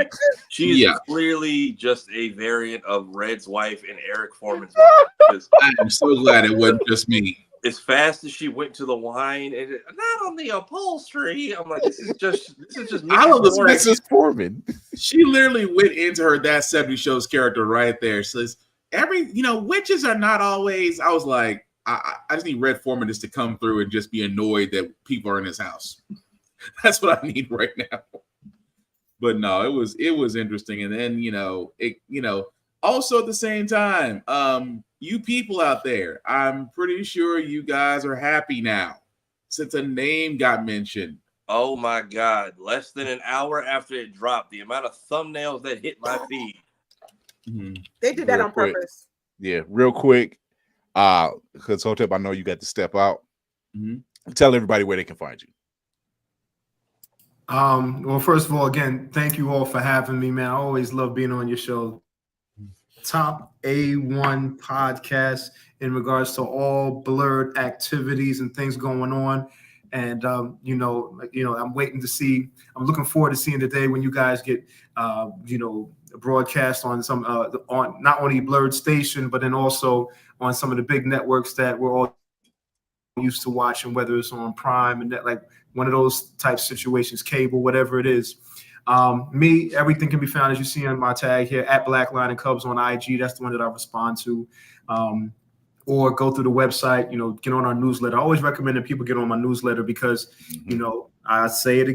just a variant of Red's wife and Eric Foreman's wife. I'm so glad it wasn't just me. As fast as she went to the wine and not on the upholstery, I'm like, this is just I love this Mrs. Foreman. She literally went into her That 70 Shows character right there. Says witches are not always. I was like, I just need Red Foreman just to come through and just be annoyed that people are in his house. That's what I need right now. But no, it was interesting. And then, also at the same time, you people out there, I'm pretty sure you guys are happy now since a name got mentioned. Oh my God. Less than an hour after it dropped, the amount of thumbnails that hit my feed. They did that on purpose. Yeah, real quick. Because Hotep, I know you got to step out. Tell everybody where they can find you. Well, first of all, again, thank you all for having me, man. I always love being on your show. Top A1 podcast in regards to all blurred activities and things going on. And I'm waiting to see. I'm looking forward to seeing the day when you guys get broadcast on some on not only Blurred Station, but then also on some of the big networks that we're all used to watching, whether it's on Prime and that, like one of those type situations, cable, whatever it is. Me, everything can be found, as you see on my tag here, at Black Line and Cubs on IG. That's the one that I respond to. Or go through the website, you know, get on our newsletter. I always recommend that people get on my newsletter because, you know, I say it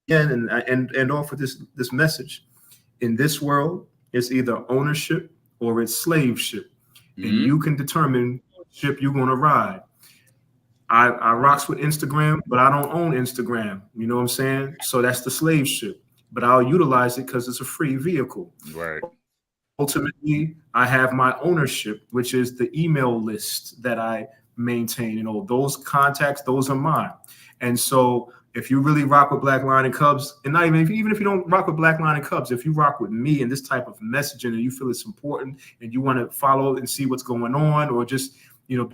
again and off with this message. In this world, it's either ownership or it's slave ship. And you can determine what ship you're going to ride. I rocks with Instagram, but I don't own Instagram. You know what I'm saying? So that's the slave ship. But I'll utilize it because it's a free vehicle. Right. Ultimately, I have my ownership, which is the email list that I maintain. You know, those contacts, those are mine. And so if you really rock with Black Line and Cubs, and not even if you don't rock with Black Line and Cubs, if you rock with me and this type of messaging and you feel it's important and you want to follow and see what's going on, or just, you know,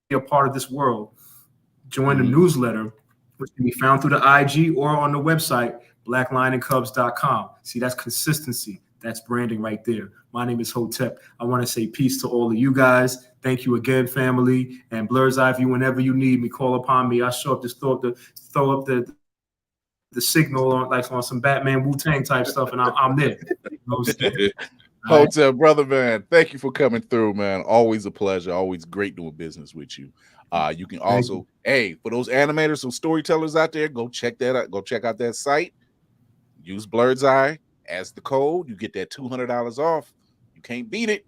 be a part of this world, join the newsletter, which can be found through the IG or on the website, blacklineandcubs.com. See, that's consistency. That's branding right there. My name is Hotep. I want to say peace to all of you guys. Thank you again, family. And Blur's Eyeview, whenever you need me, call upon me. I show up, just throw up the signal on, like on some Batman Wu-Tang type stuff, and I'm there. You know what I'm saying? Hotep, brother, man, thank you for coming through, man. Always a pleasure. Always great doing business with you. You can also, hey, for those animators, those storytellers out there, go check that out. Go check out that site. Use Blur's Eye as the code. You get that $200 off. You can't beat it.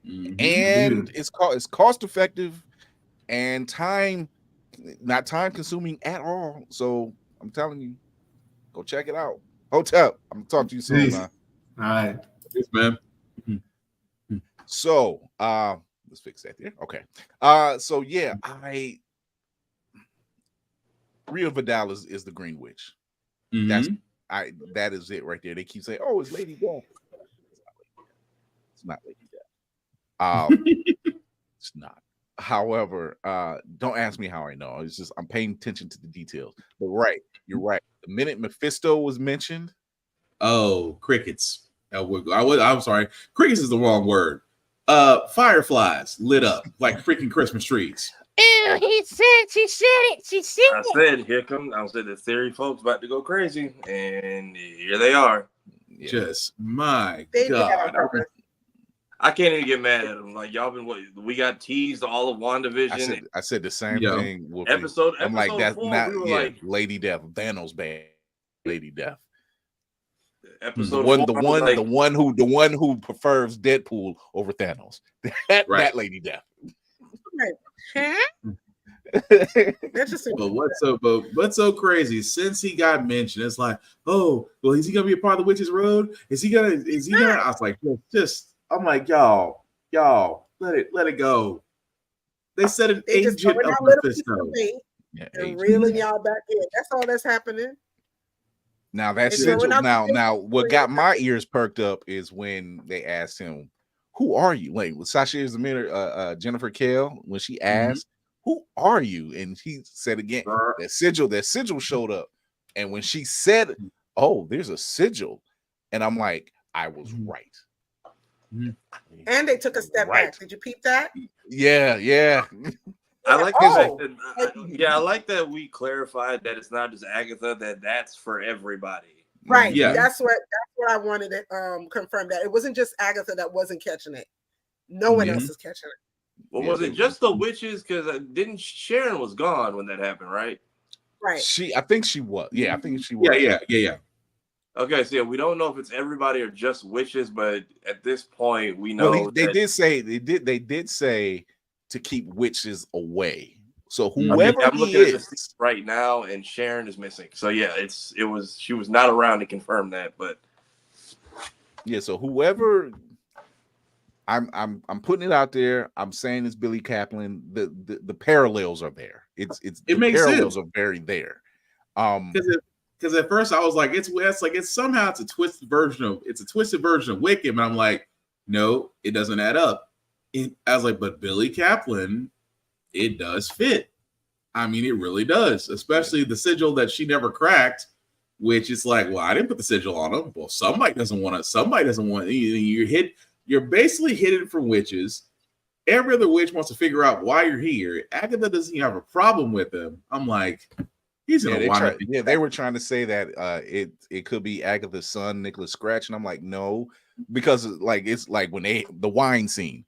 And it's cost effective and not time consuming at all. So I'm telling you, go check it out. Hotep, I'm gonna talk to you soon, man. All right. Yes, man. So let's fix that there. Okay. So yeah, Ria Vidal is the Green Witch. That is it right there. They keep saying, "Oh, it's Lady Death." It's not Lady Death. It's not. However, don't ask me how I know. It's just I'm paying attention to the details. But right, you're right. The minute Mephisto was mentioned, crickets. I'm sorry. Crickets is the wrong word. Fireflies lit up like freaking Christmas trees. Ew, she said it. I said, I said the theory folks about to go crazy, and here they are. Yeah. Just my They God. I can't even get mad at them. Like y'all been we got teased all of WandaVision. I said the same thing. Episode I'm like, that's 4, not like, Lady Death. Thanos bad. Lady Death. Episode the one who prefers Deadpool over Thanos. That Lady Death. But what's so crazy? Since he got mentioned, it's like, oh, well, is he gonna be a part of the Witch's Road? Is he gonna? I was like, I'm like, y'all, let it go. They said an agent of Mephisto. And reeling y'all back in. That's all that's happening. Now that's sigil. Now what got my ears perked up is when they asked him, "Who are you?" Like with Sasha Jennifer Kale, when she asked, "Who are you?" and he said again, that sigil showed up. And when she said, "Oh, there's a sigil," and I'm like, I was right. And they took a step back. Did you peep that? Yeah. I like I like that we clarified that it's not just Agatha, that's for everybody. Right. Yeah. That's what I wanted to confirm, that it wasn't just Agatha that wasn't catching it. No one else is catching it. Well, was it just the witches? Because didn't Sharon was gone when that happened, right? Right. I think she was. Yeah, I think she was. Yeah. Okay, so we don't know if it's everybody or just witches, but at this point, we know they did say to keep witches away. So whoever I'm looking at this right now, and Sharon is missing. So yeah, she was not around to confirm that, but yeah. So whoever, I'm putting it out there. I'm saying it's Billy Kaplan. The parallels are there. It makes parallels sense. Are very there. Because at first I was like, it's a twisted version of Wiccan, and I'm like, no, it doesn't add up. I was like, but Billy Kaplan, it does fit. I mean, it really does, especially the sigil that she never cracked, which is like, well, I didn't put the sigil on him. Well, somebody doesn't want you hit. You're basically hidden from witches. Every other witch wants to figure out why you're here. Agatha doesn't even have a problem with him. I'm like, he's gonna want to. Yeah, they were trying to say that it could be Agatha's son, Nicholas Scratch, and I'm like, no, because like it's like when the wine scene,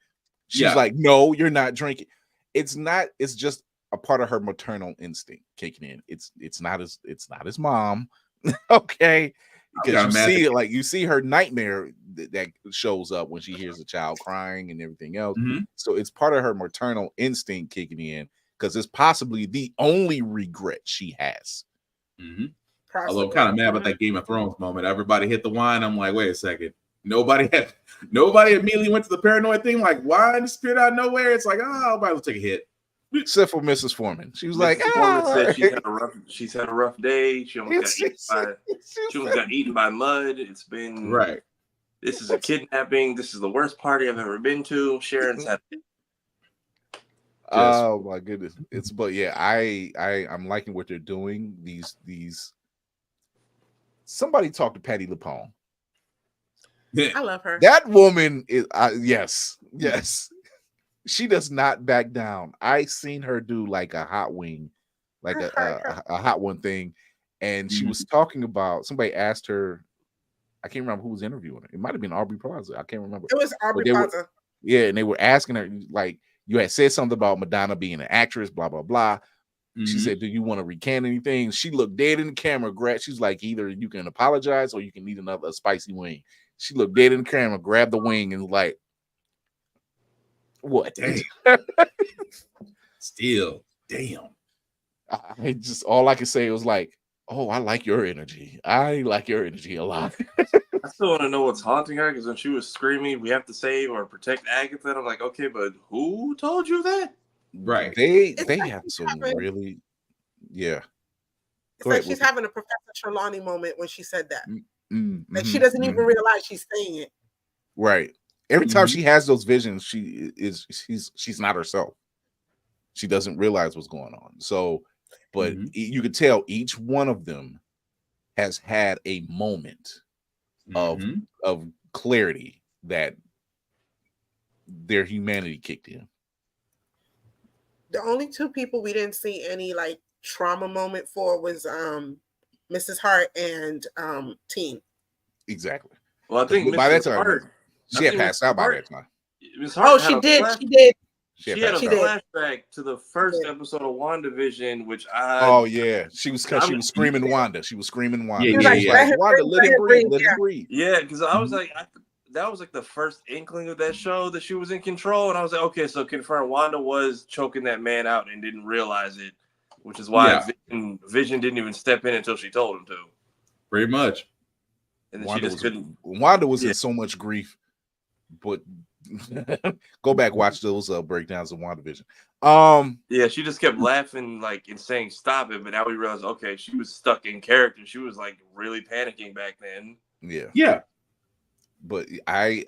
she's like, no, you're not drinking. It's not. It's just a part of her maternal instinct kicking in. It's not his mom, okay. Because you see her nightmare that shows up when she hears a child crying and everything else. So it's part of her maternal instinct kicking in because it's possibly the only regret she has. Although I'm kind of mad about that Game of Thrones moment. Everybody hit the wine. I'm like, wait a second. Nobody immediately went to the paranoid thing. Like, wine disappeared out of nowhere. It's like, oh, everybody will take a hit. Except for Mrs. Foreman. She was like, said she's had a rough day. She almost got eaten by mud. It's been right. This is a kidnapping. This is the worst party I've ever been to. Sharon's had oh my goodness. But yeah, I'm liking what they're doing. These somebody talk to Patty LuPone. I love her. That woman is yes. She does not back down. I seen her do like a hot wing, like a hot one thing, and she was talking about. Somebody asked her, I can't remember who was interviewing her. It might have been Aubrey Plaza. I can't remember. It was Aubrey Plaza. And they were asking her like, you had said something about Madonna being an actress, blah blah blah. She said, "Do you want to recant anything?" She looked dead in the camera. She's like, "Either you can apologize or you can eat another spicy wing." She looked dead in the camera, grabbed the wing, and was like, what? Still, damn. I just all I could say was like, oh, I like your energy. I like your energy a lot. I still want to know what's haunting her because when she was screaming, "We have to save or protect Agatha," I'm like, okay, but who told you that? Right. They have some really, yeah. It's like she's having a Professor Trelawney moment when she said that. Like she doesn't even realize she's saying it. Right. Every time she has those visions, she's not herself. She doesn't realize what's going on. So, but you could tell each one of them has had a moment of clarity that their humanity kicked in. The only two people we didn't see any like trauma moment for was Mrs. Hart and Teen. Exactly. Well, I think by Mrs. that time Hart, she had passed out by that time. She did. She did. She had a flashback to the first episode of WandaVision, which she was screaming Wanda. She was screaming Wanda. Wanda, let him breathe. Let him breathe. Yeah, because I was like, that was like the first inkling of that show that she was in control, and I was like, okay, so confirmed Wanda was choking that man out and didn't realize it, which is why Vision didn't even step in until she told him to. Pretty much. And then she just couldn't. Wanda was in so much grief, but go back, watch those breakdowns of WandaVision. Yeah, she just kept laughing like and saying stop it, but now we realize okay, she was stuck in character. She was like really panicking back then. Yeah. But I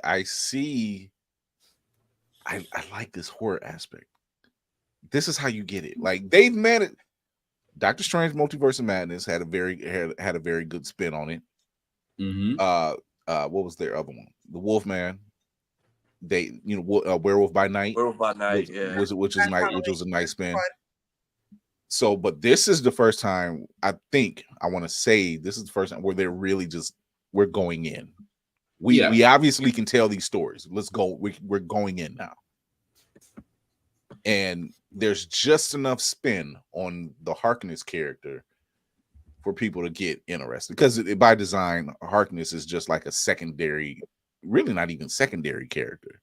like this horror aspect. This is how you get it. Like they've managed. Doctor Strange Multiverse of Madness had a very good spin on it. What was their other one? The Wolfman. They, Werewolf by Night. Werewolf by Night, which was a nice spin. So, but this is the first time I want to say this is the first time where they're really we're going in. We obviously can tell these stories. Let's go. We're going in now, and there's just enough spin on the Harkness character for people to get interested because by design, Harkness is just like a secondary. Really not even secondary character.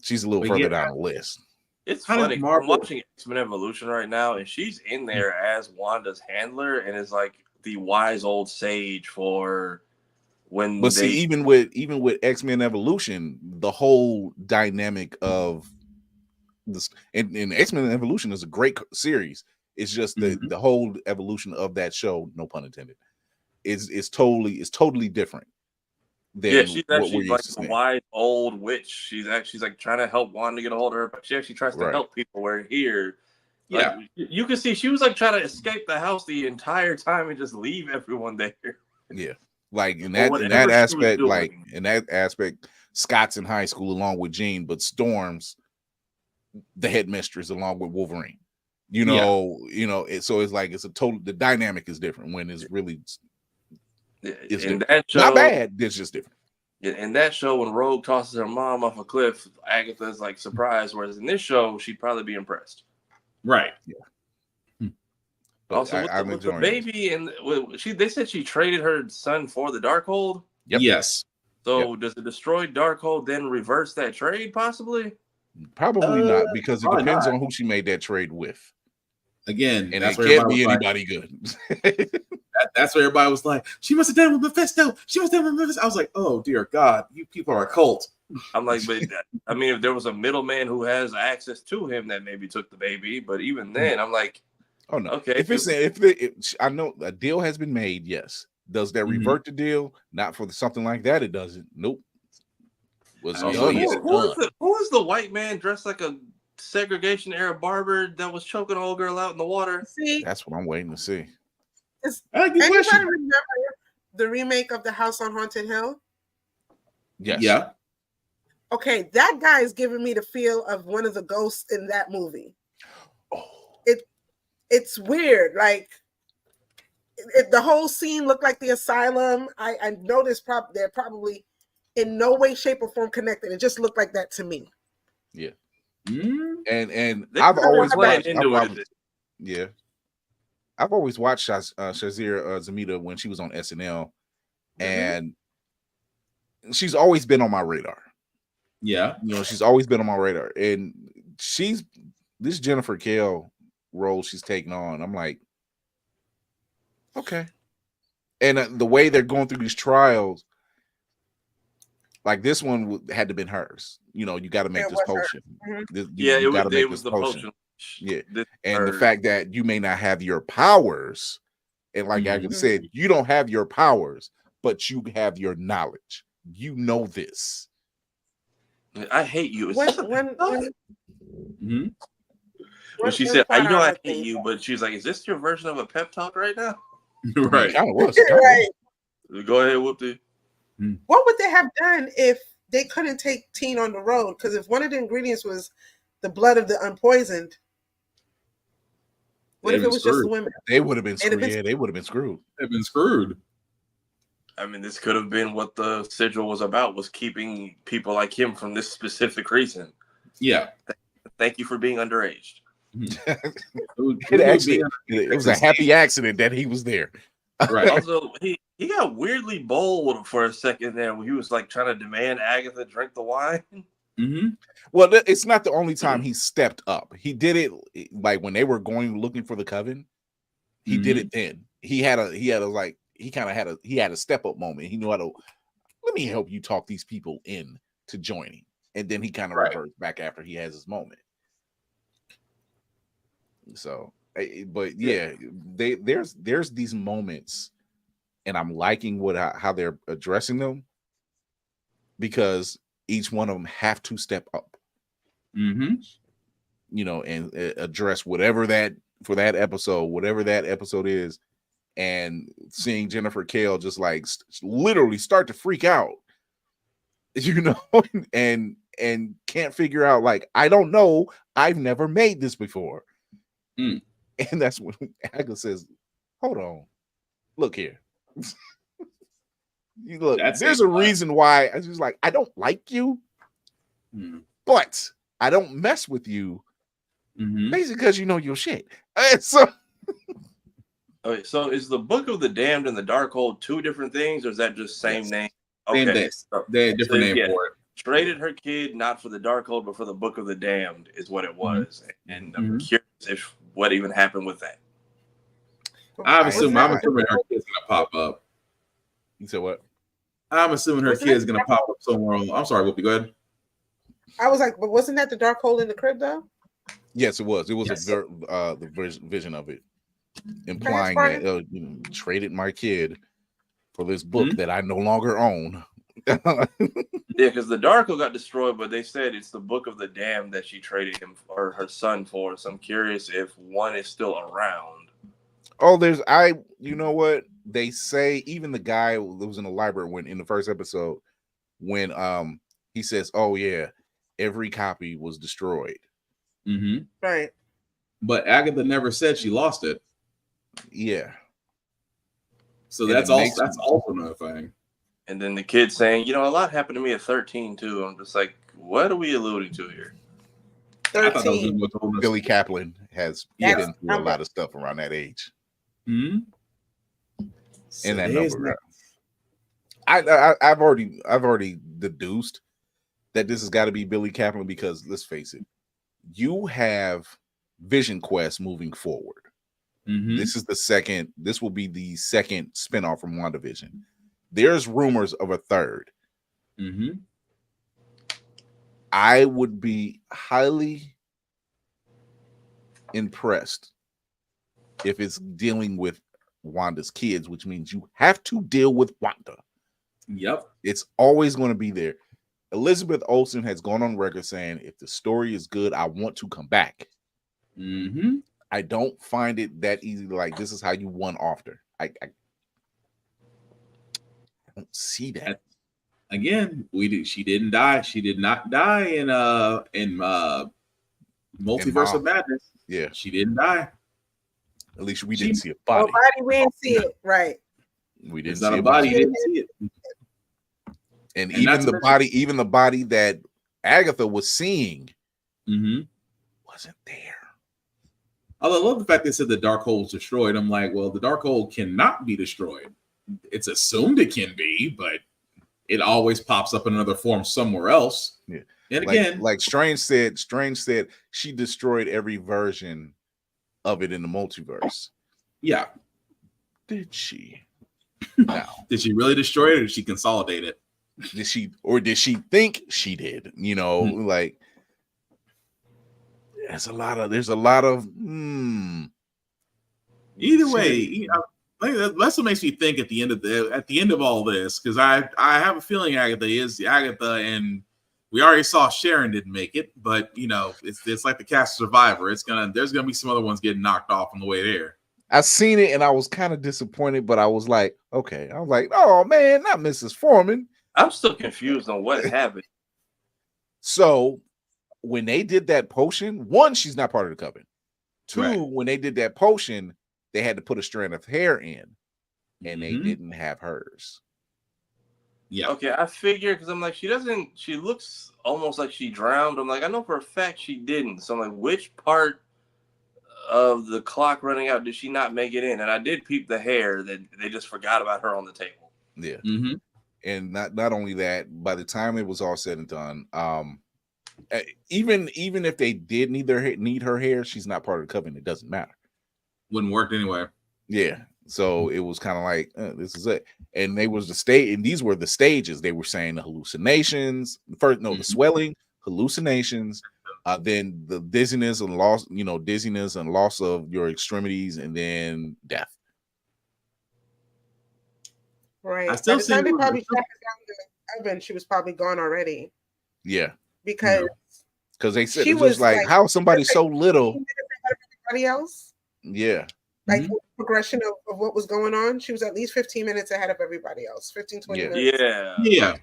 She's a little further down the list. It's funny. I'm watching X-Men Evolution right now, and she's in there as Wanda's handler, and is like the wise old sage for when. But see, even with X-Men Evolution, the whole dynamic of this and X-Men Evolution is a great series. It's just the whole evolution of that show, no pun intended, is totally different. She's actually like a wise old witch. She's like trying to help Wanda get a hold of her, but she actually tries to help people. Where here, you can see she was like trying to escape the house the entire time and just leave everyone there. Yeah, like in that aspect, Scott's in high school along with Jean, but Storm's the headmistress along with Wolverine. So it's like it's a total. The dynamic is different when it's really. It's that show, not bad. It's just different. In that show, when Rogue tosses her mom off a cliff, Agatha's like surprised. Whereas in this show, she'd probably be impressed. Right. Yeah. Also, with the baby, and they said she traded her son for the Darkhold. Yep. Yes. So does the destroyed Darkhold then reverse that trade? Possibly. Probably not, because it depends on who she made that trade with. Again, and that's it can't be anybody good. That's where everybody was like, she must have done it with Mephisto. She must have done it with Mephisto. I was like, oh dear God, you people are a cult. I'm like, but I mean, if there was a middleman who has access to him that maybe took the baby, but even then, I'm like, oh no. Okay. If I know a deal has been made, yes. Does that revert the deal? Not for something like that. It doesn't. Nope. Who is the white man dressed like a segregation era barber that was choking an old girl out in the water? See, that's what I'm waiting to see. Anybody remember the remake of The House on Haunted Hill? Yes. Yeah. Okay, that guy is giving me the feel of one of the ghosts in that movie. It's weird. Like the whole scene looked like the asylum. I noticed they're probably in no way, shape, or form connected. It just looked like that to me. Yeah. And I've always watched. Yeah. I've always watched Shazira Zamita when she was on SNL, and she's always been on my radar. Yeah, she's always been on my radar, and this Jennifer Kale role she's taking on. I'm like, okay, and the way they're going through these trials, like this one had to been hers. You got to make this potion. It was the potion. Yeah, and the fact that you may not have your powers, and like Agatha said, you don't have your powers, but you have your knowledge. You know this. I hate you. When she said, "I know I hate you," but she's like, "Is this your version of a pep talk right now?" Right. Kind of was. Right. Go ahead, Whoopty. What would they have done if they couldn't take teen on the road? Because if one of the ingredients was the blood of the unpoisoned, what if it was just the women? They would have been screwed. Yeah, they would have been screwed. They've been screwed. I mean, this could have been what the sigil was about, was keeping people like him from this specific reason. Yeah. Thank you for being underage. It was a happy accident that he was there. Right. Also, he got weirdly bold for a second there when he was like trying to demand Agatha drink the wine. Well, it's not the only time he stepped up. He did it like when they were looking for the coven. He did it then. He had a step up moment. He knew how to, let me help you talk these people in to joining. And then he kind of reverts back after he has his moment. So, but yeah, there's these moments, and I'm liking how they're addressing them, because each one of them have to step up, and address whatever that episode is. And seeing Jennifer Kale just like literally start to freak out, and can't figure out, like, I don't know, I've never made this before. And that's when Agatha says, hold on, look here. There's a reason why. I was like, I don't like you, but I don't mess with you, basically because you know your shit. So okay, so is the Book of the Damned and the Darkhold two different things, or is that just same name? Same name. They had different name for it. Traded her kid not for the Darkhold, but for the Book of the Damned is what it was. And I'm curious if what even happened with that. I'm assuming her kid's gonna pop up. You said what? I'm assuming her kid's gonna pop up somewhere on. I'm sorry, Whoopi, go ahead. I was like, but wasn't that the Darkhold in the crib though? Yes, it was. It was the vision of it, implying that traded my kid for this book that I no longer own. Yeah, because the Darkhold got destroyed, but they said it's the Book of the Damned that she traded him or her son for. So I'm curious if one is still around. Oh, you know what they say? Even the guy who was in the library in the first episode, when he says, "Oh yeah, every copy was destroyed." Right. But Agatha never said she lost it. Yeah. So that's also another thing. And then the kid saying, a lot happened to me at 13 too. I'm just like, what are we alluding to here? 13. Billy Kaplan has been through a lot of stuff around that age. Hmm. And that number. I've already deduced that this has got to be Billy Kaplan because let's face it, you have Vision Quest moving forward. This will be the second spinoff from WandaVision. There's rumors of a third. I would be highly impressed if it's dealing with Wanda's kids, which means you have to deal with Wanda. Yep. It's always going to be there. Elizabeth Olsen has gone on record saying, if the story is good, I want to come back. I don't find it that easy. Like, this is how you one off her. I don't see that. Again, she didn't die. She did not die in Multiverse of Madness. Yeah. She didn't die. At least we didn't see a body. We didn't see it. Right. We didn't see a body. body. You didn't see it. And even the body that Agatha was seeing wasn't there. Although I love the fact they said the dark hole was destroyed. I'm like, well, the dark hole cannot be destroyed. It's assumed it can be, but it always pops up in another form somewhere else. Yeah. And again, like Strange said she destroyed every version of it in the multiverse. Yeah. Did she? No. Did she really destroy it or did she consolidate it? Did she think she did? Like there's a lot of Either way, that's what makes me think at the end of all this, because I have a feeling Agatha is Agatha, and we already saw Sharon didn't make it, but it's like the cast Survivor. There's gonna be some other ones getting knocked off on the way there. I seen it and I was kind of disappointed, but I was like, okay. I was like, oh man, not Mrs. Foreman. I'm still confused on what happened. So when they did that potion, one, she's not part of the coven. Two, when they did that potion, they had to put a strand of hair in, and they didn't have hers. Yeah. Okay, I figured because I'm like, she looks almost like she drowned. I'm like, I know for a fact she didn't. So I'm like, which part of the clock running out did she not make it in? And I did peep the hair that they just forgot about her on the table. Yeah. And not only that, by the time it was all said and done, even if they did need her hair, she's not part of the coven. It doesn't matter. Wouldn't work anyway. Yeah. So it was kind of like this is it. And they was the state, and these were the stages. They were saying the hallucinations first, the swelling, hallucinations, then the dizziness and loss of your extremities, and then death. Right. I still By the time they probably shut down the oven, she was probably gone already. Yeah. Because they said it was like how somebody so little. Everybody else. Yeah. Like progression of what was going on. She was at least 15 minutes ahead of everybody else. 15, 20 minutes. Yeah.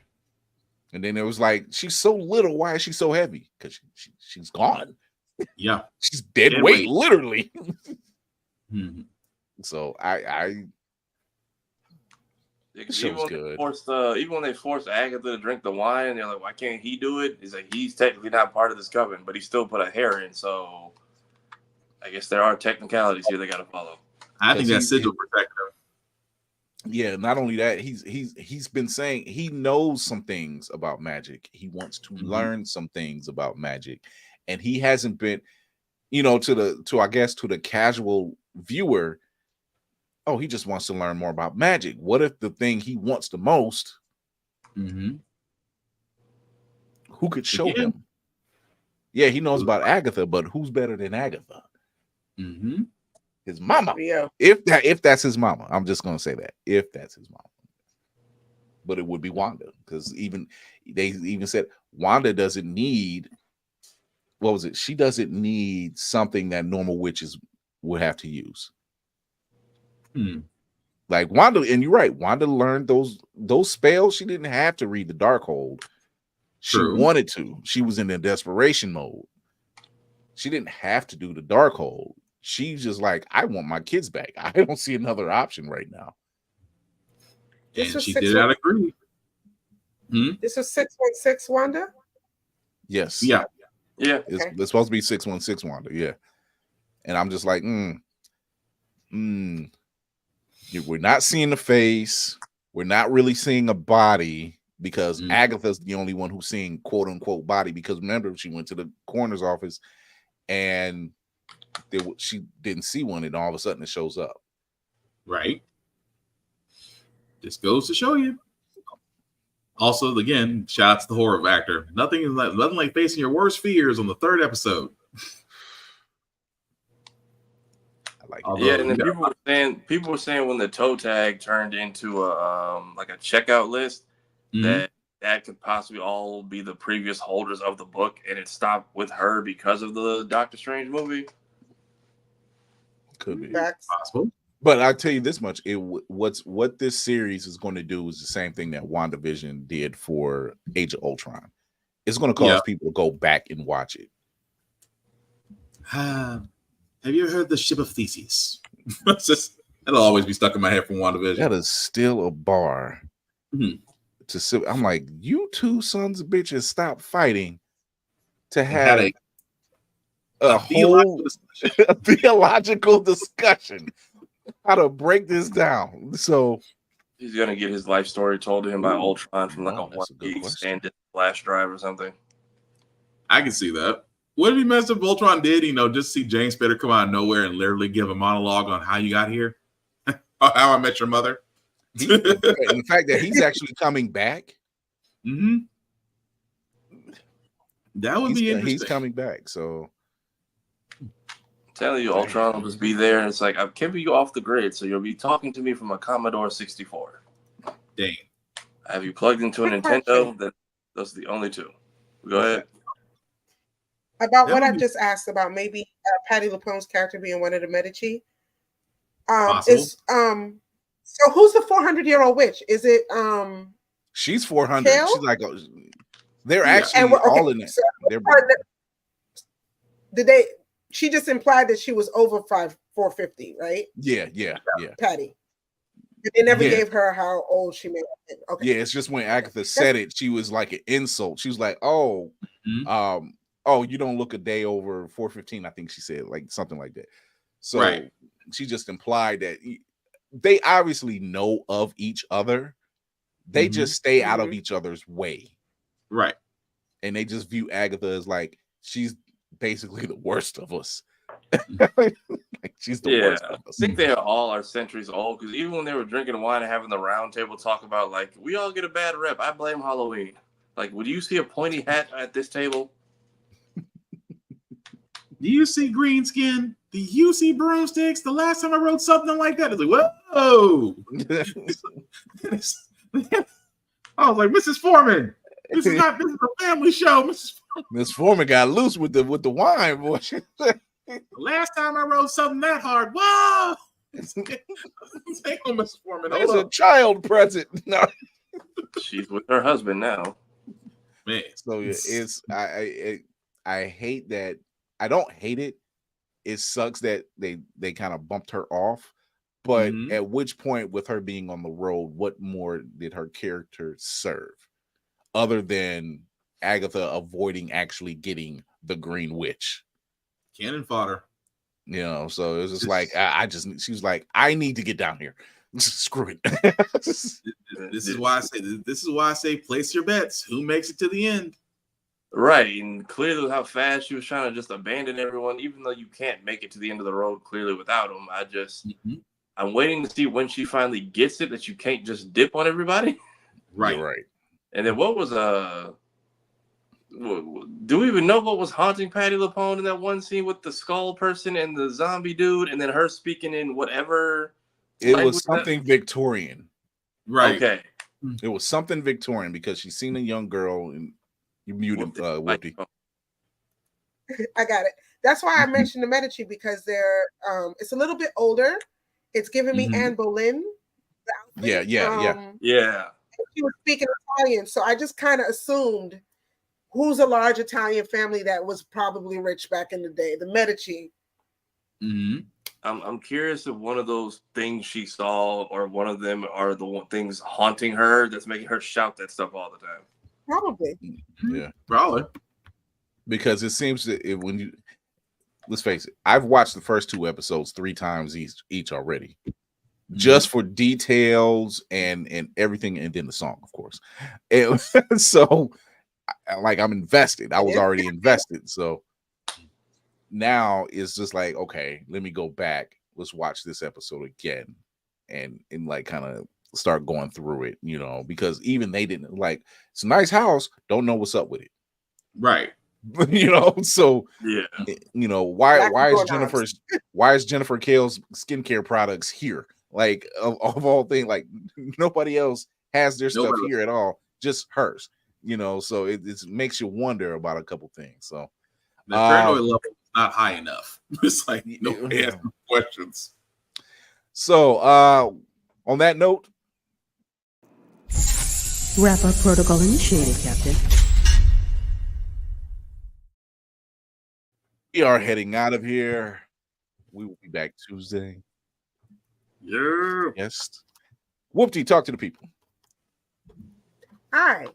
And then it was like, she's so little. Why is she so heavy? Because she's gone. Yeah. She's dead weight, literally. So even when they forced Agatha to drink the wine, they're like, why can't he do it? He's like, he's technically not part of this coven, but he still put a hair in. So I guess there are technicalities here they got to follow. I think that's sigil protective. Yeah, not only that, he's been saying he knows some things about magic. He wants to learn some things about magic, and he hasn't been, to the casual viewer. Oh, he just wants to learn more about magic. What if the thing he wants the most? Who could show him? Yeah, he knows about Agatha, but who's better than Agatha? His mama. Yeah. If that's his mama, I'm just gonna say that. If that's his mama, but it would be Wanda, because they even said Wanda doesn't need. What was it? She doesn't need something that normal witches would have to use. Like Wanda, and you're right. Wanda learned those spells. She didn't have to read the Darkhold. She wanted to. She was in a desperation mode. She didn't have to do the Darkhold. She's just like, I want my kids back. I don't see another option right now. And she did out of greed. This was 616 Wanda? Yes. Yeah. It's supposed to be 616 Wanda. Yeah. And I'm just like, we're not seeing the face. We're not really seeing a body because Agatha's the only one who's seeing quote unquote body. Because remember, she went to the coroner's office and she didn't see one, and all of a sudden it shows up. Right. This goes to show you. Also, again, shout out to the horror actor. Nothing like facing your worst fears on the 3rd episode. I like it. Yeah, and then people were saying when the toe tag turned into a like a checkout list, that could possibly all be the previous holders of the book, and it stopped with her because of the Doctor Strange movie. Could be possible. But I'll tell you this much: what this series is going to do is the same thing that WandaVision did for Age of Ultron. It's going to cause people to go back and watch it. Have you ever heard the Ship of Theseus? That'll always be stuck in my head from WandaVision. That is still a bar to sit. I'm like, you two sons of bitches, stop fighting to have a theological discussion. How to break this down. So he's gonna get his life story told to him by Ultron from like a 1 week extended flash drive or something. I can see that. Would it be messed up if Ultron did, just see James Spader come out of nowhere and literally give a monologue on how you got here? How I met your mother? And the fact that he's actually coming back. That would be interesting. He's coming back, so telling you, Ultron will just be there, and it's like, I'm keeping you off the grid, so you'll be talking to me from a Commodore 64. Dang. Have you plugged into a Nintendo? Those are the only two. Go ahead. About what I just asked about maybe Patti LuPone's character being one of the Medici. So who's the 400-year-old witch? Is it she's 400. Kale? She's like they're actually all in it. So she just implied that she was over 450, right? Yeah. Patty. They never gave her how old she may have been. Okay. Yeah, it's just when Agatha said it, she was like an insult. She was like, you don't look a day over 415, I think she said, like something like that. So she just implied that they obviously know of each other. They just stay out of each other's way. Right. And they just view Agatha as like, she's basically the worst of us. Like she's the worst of us. I think they all are centuries old, because even when they were drinking wine and having the round table talk about, like, we all get a bad rep. I blame Halloween. Like, would you see a pointy hat at this table? Do you see green skin? Do you see broomsticks? The last time I wrote something like that, it's like, whoa. I was like, Mrs. Foreman, this is a family show. Miss Foreman got loose with the wine, boy. The last time I wrote something that hard, whoa. Hang on, Mrs. Foreman. There's a child present. No. She's with her husband now. Man. So it's I hate that. I don't hate it. It sucks that they kind of bumped her off. But at which point, with her being on the road, what more did her character serve? Other than Agatha avoiding actually getting the Green Witch. Cannon fodder. So it was just like, she was like, I need to get down here. Screw it. This is why I say place your bets. Who makes it to the end? Right, and clearly how fast she was trying to just abandon everyone, even though you can't make it to the end of the road clearly without them. I'm waiting to see when she finally gets it that you can't just dip on everybody. Right. You're right. And then what was do we even know what was haunting Patti LuPone in that one scene with the skull person and the zombie dude, and then her speaking in whatever? It was something Victorian. Right. Okay. It was something Victorian because she's seen a young girl and you muted Whoopi. I got it. That's why I mentioned the Medici, because they're it's a little bit older. It's giving me Anne Boleyn. Yeah. She was speaking Italian, so I just kind of assumed who's a large Italian family that was probably rich back in the day? The Medici. Mm-hmm. I'm curious if one of those things she saw, or one of them are the things haunting her that's making her shout that stuff all the time. Probably. Yeah, probably. Because it seems that when you, let's face it, I've watched the first 2 episodes 3 times each already, just for details and everything, and then the song, of course. And so, like, I'm invested. I was already invested. So now it's just like, okay, let me go back. Let's watch this episode again, and like kind of start going through it, you know, because even they didn't like. It's a nice house. Don't know what's up with it, right? You know, so yeah, you know, why is Jennifer Kale's skincare products here? Like of all things, like nobody else has their stuff here at all, just hers, you know. So it makes you wonder about a couple things. So the paranoid level is not high enough. It's like nobody asks questions. So on that note, wrap-up protocol initiated, Captain. we are heading out of here. We will be back Tuesday. Yeah. Yes. Whoopty, talk to the people. Hi.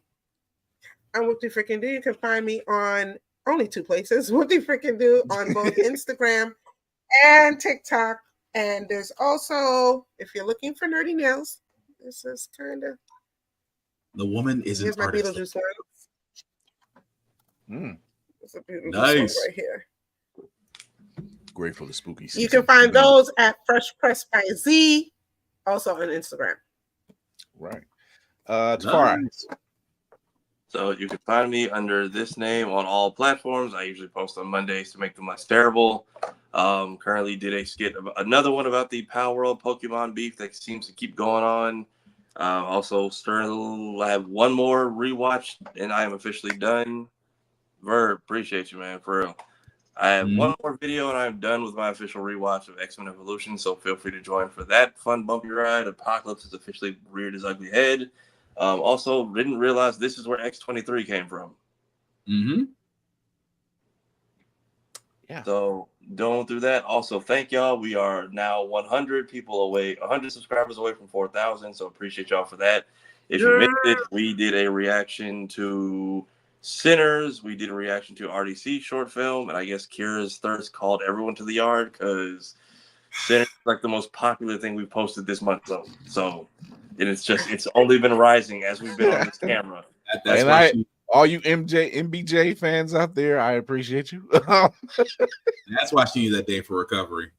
I'm Whoopty Freaking Do. You can find me on only 2 places. Whoopty Freaking Do on both Instagram and TikTok. And there's also, if you're looking for nerdy nails, this is kind of. The woman is an artist. Here's my Beetlejuice one. It's a Beetlejuice Nice. one right here. Great for the spooky season. You can find those at Fresh Press by Z, also on Instagram. Right. Tafari. Nice. So you can find me under this name on all platforms. I usually post on Mondays to make them less terrible. Currently did a skit, another one about the Power World Pokemon beef that seems to keep going on. Also, I have one more rewatch, and I am officially done. Verb, appreciate you, man, for real. I have one more video, and I'm done with my official rewatch of X-Men Evolution, so feel free to join for that fun bumpy ride. Apocalypse has officially reared his ugly head. Also, didn't realize this is where X-23 came from. Yeah. So going through that. Also, thank y'all. We are now 100 people away, 100 subscribers away from 4,000. So appreciate y'all for that. If you missed it, we did a reaction to Sinners. We did a reaction to RDC short film, and I guess Kira's thirst called everyone to the yard because Sinners is like the most popular thing we've posted this month. So and it's only been rising as we've been on this camera. All you MBJ fans out there, I appreciate you. That's why she needs that day for recovery.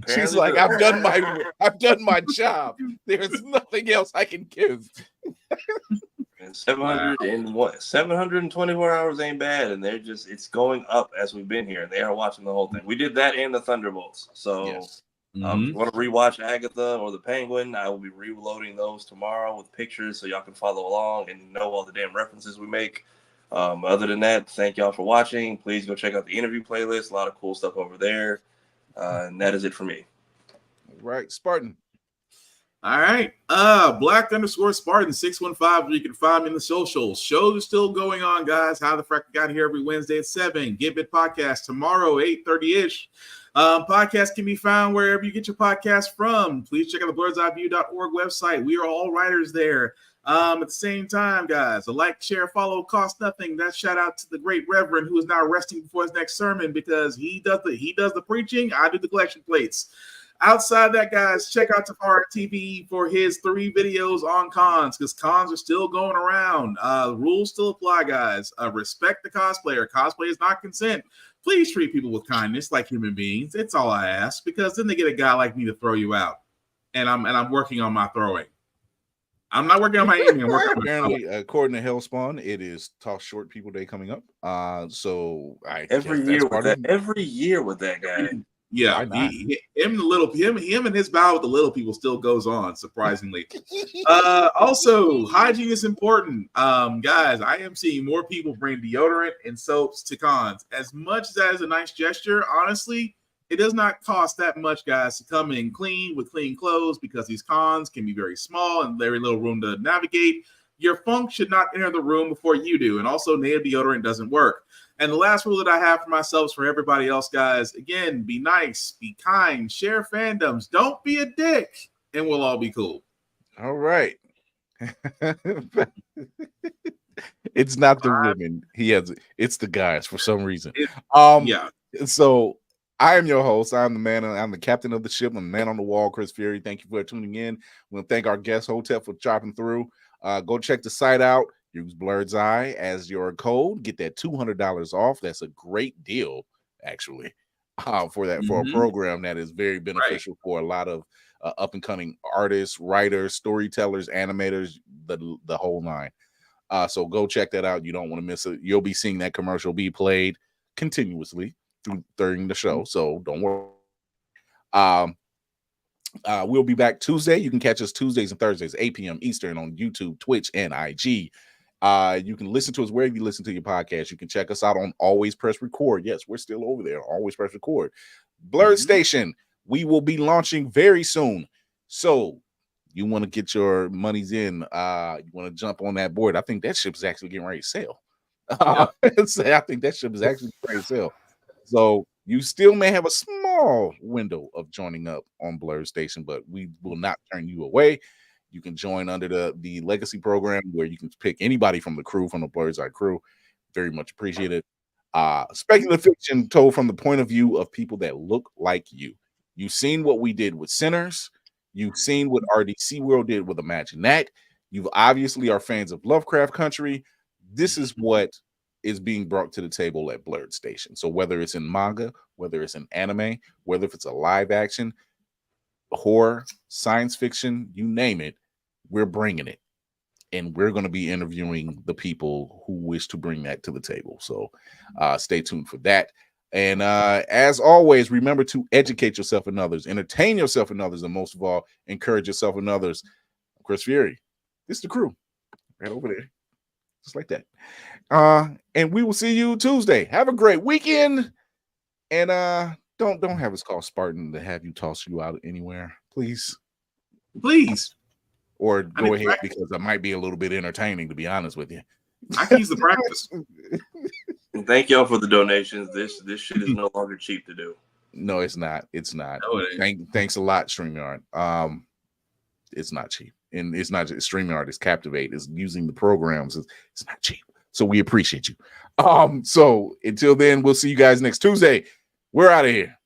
She's like, I've done my job. There's nothing else I can give. 724 hours ain't bad, and it's going up as we've been here. They are watching the whole thing. We did that and the Thunderbolts. So if you want to rewatch Agatha or the Penguin, I will be reloading those tomorrow with pictures so y'all can follow along and know all the damn references we make. Other than that, thank y'all for watching. Please go check out the interview playlist. A lot of cool stuff over there. And that is it for me. Right, Spartan. All right. Black_Spartan 615. You can find me in the socials. Shows are still going on, guys. How the Frack got here every Wednesday at 7. Get Bit Podcast tomorrow, 8:30-ish. Podcast can be found wherever you get your podcast from. Please check out the blerdseyeview.org website. We are all writers there. At the same time, guys, a like, share, follow costs nothing. That shout out to the great Reverend who is now resting before his next sermon because he does the preaching. I do the collection plates. Outside that, guys, check out Tafari TV for his 3 videos on cons because cons are still going around. Rules still apply, guys. Respect the cosplayer. Cosplay is not consent. Please treat people with kindness like human beings. It's all I ask because then they get a guy like me to throw you out. And I'm working on my throwing. I'm not working on my aiming. I'm working on my apparently, according to Hellspawn, it is Talk Short People Day coming up. So every year with that guy. Yeah, him and his bow with the little people still goes on, surprisingly. Also, hygiene is important. Guys, I am seeing more people bring deodorant and soaps to cons. As much as that is a nice gesture, honestly, it does not cost that much, guys, to come in clean with clean clothes because these cons can be very small and very little room to navigate. Your funk should not enter the room before you do. And also, native deodorant doesn't work. And the last rule that I have for myself is for everybody else, guys. Again, be nice, be kind, share fandoms. Don't be a dick, and we'll all be cool. All right. It's not the women. It's the guys for some reason. Yeah. So I am your host. I'm the captain of the ship. I'm the man on the wall, Chris Fury. Thank you for tuning in. We want to thank our guest Hotep for chopping through. Go check the site out. Use Blerd's Eye as your code. Get that $200 off. That's a great deal, actually, for a program that is very beneficial for a lot of up and coming artists, writers, storytellers, animators, the whole nine. So go check that out. You don't want to miss it. You'll be seeing that commercial be played continuously during the show. So don't worry. We'll be back Tuesday. You can catch us Tuesdays and Thursdays, 8 p.m. Eastern on YouTube, Twitch, and IG. You can listen to us wherever you listen to your podcast. You can check us out on Always Press Record. Yes, we're still over there. Always Press Record. Blerd Station. We will be launching very soon. So you want to get your monies in. You want to jump on that board. I think that ship is actually getting ready to sail. I think that ship is actually getting ready to sail. So you still may have a small window of joining up on Blerd Station, but we will not turn you away. You can join under the legacy program where you can pick anybody from the crew, from the Blerd's Eye crew. Very much appreciated. Speculative fiction told from the point of view of people that look like you. You've seen what we did with Sinners. You've seen what RDC World did with Imagine That. You obviously are fans of Lovecraft Country. This is what is being brought to the table at Blerd Station. So whether it's in manga, whether it's in anime, whether if it's a live action, horror, science fiction, you name it, we're bringing it. And we're going to be interviewing the people who wish to bring that to the table. So stay tuned for that. And as always, remember to educate yourself and others, entertain yourself and others, and most of all, encourage yourself and others. Chris Fury, this is the crew right over there. Just like that. And we will see you Tuesday. Have a great weekend. And don't have us call Spartan to have you toss you out anywhere, please. Please. Or go ahead, because it might be a little bit entertaining, to be honest with you. I can use the practice. And thank y'all for the donations. This shit is no longer cheap to do. No, it's not. It's not. No, it ain't. Thanks a lot, StreamYard. It's not cheap. And it's not just StreamYard, it's Captivate. It's using the programs. It's not cheap. So we appreciate you. So until then, we'll see you guys next Tuesday. We're out of here.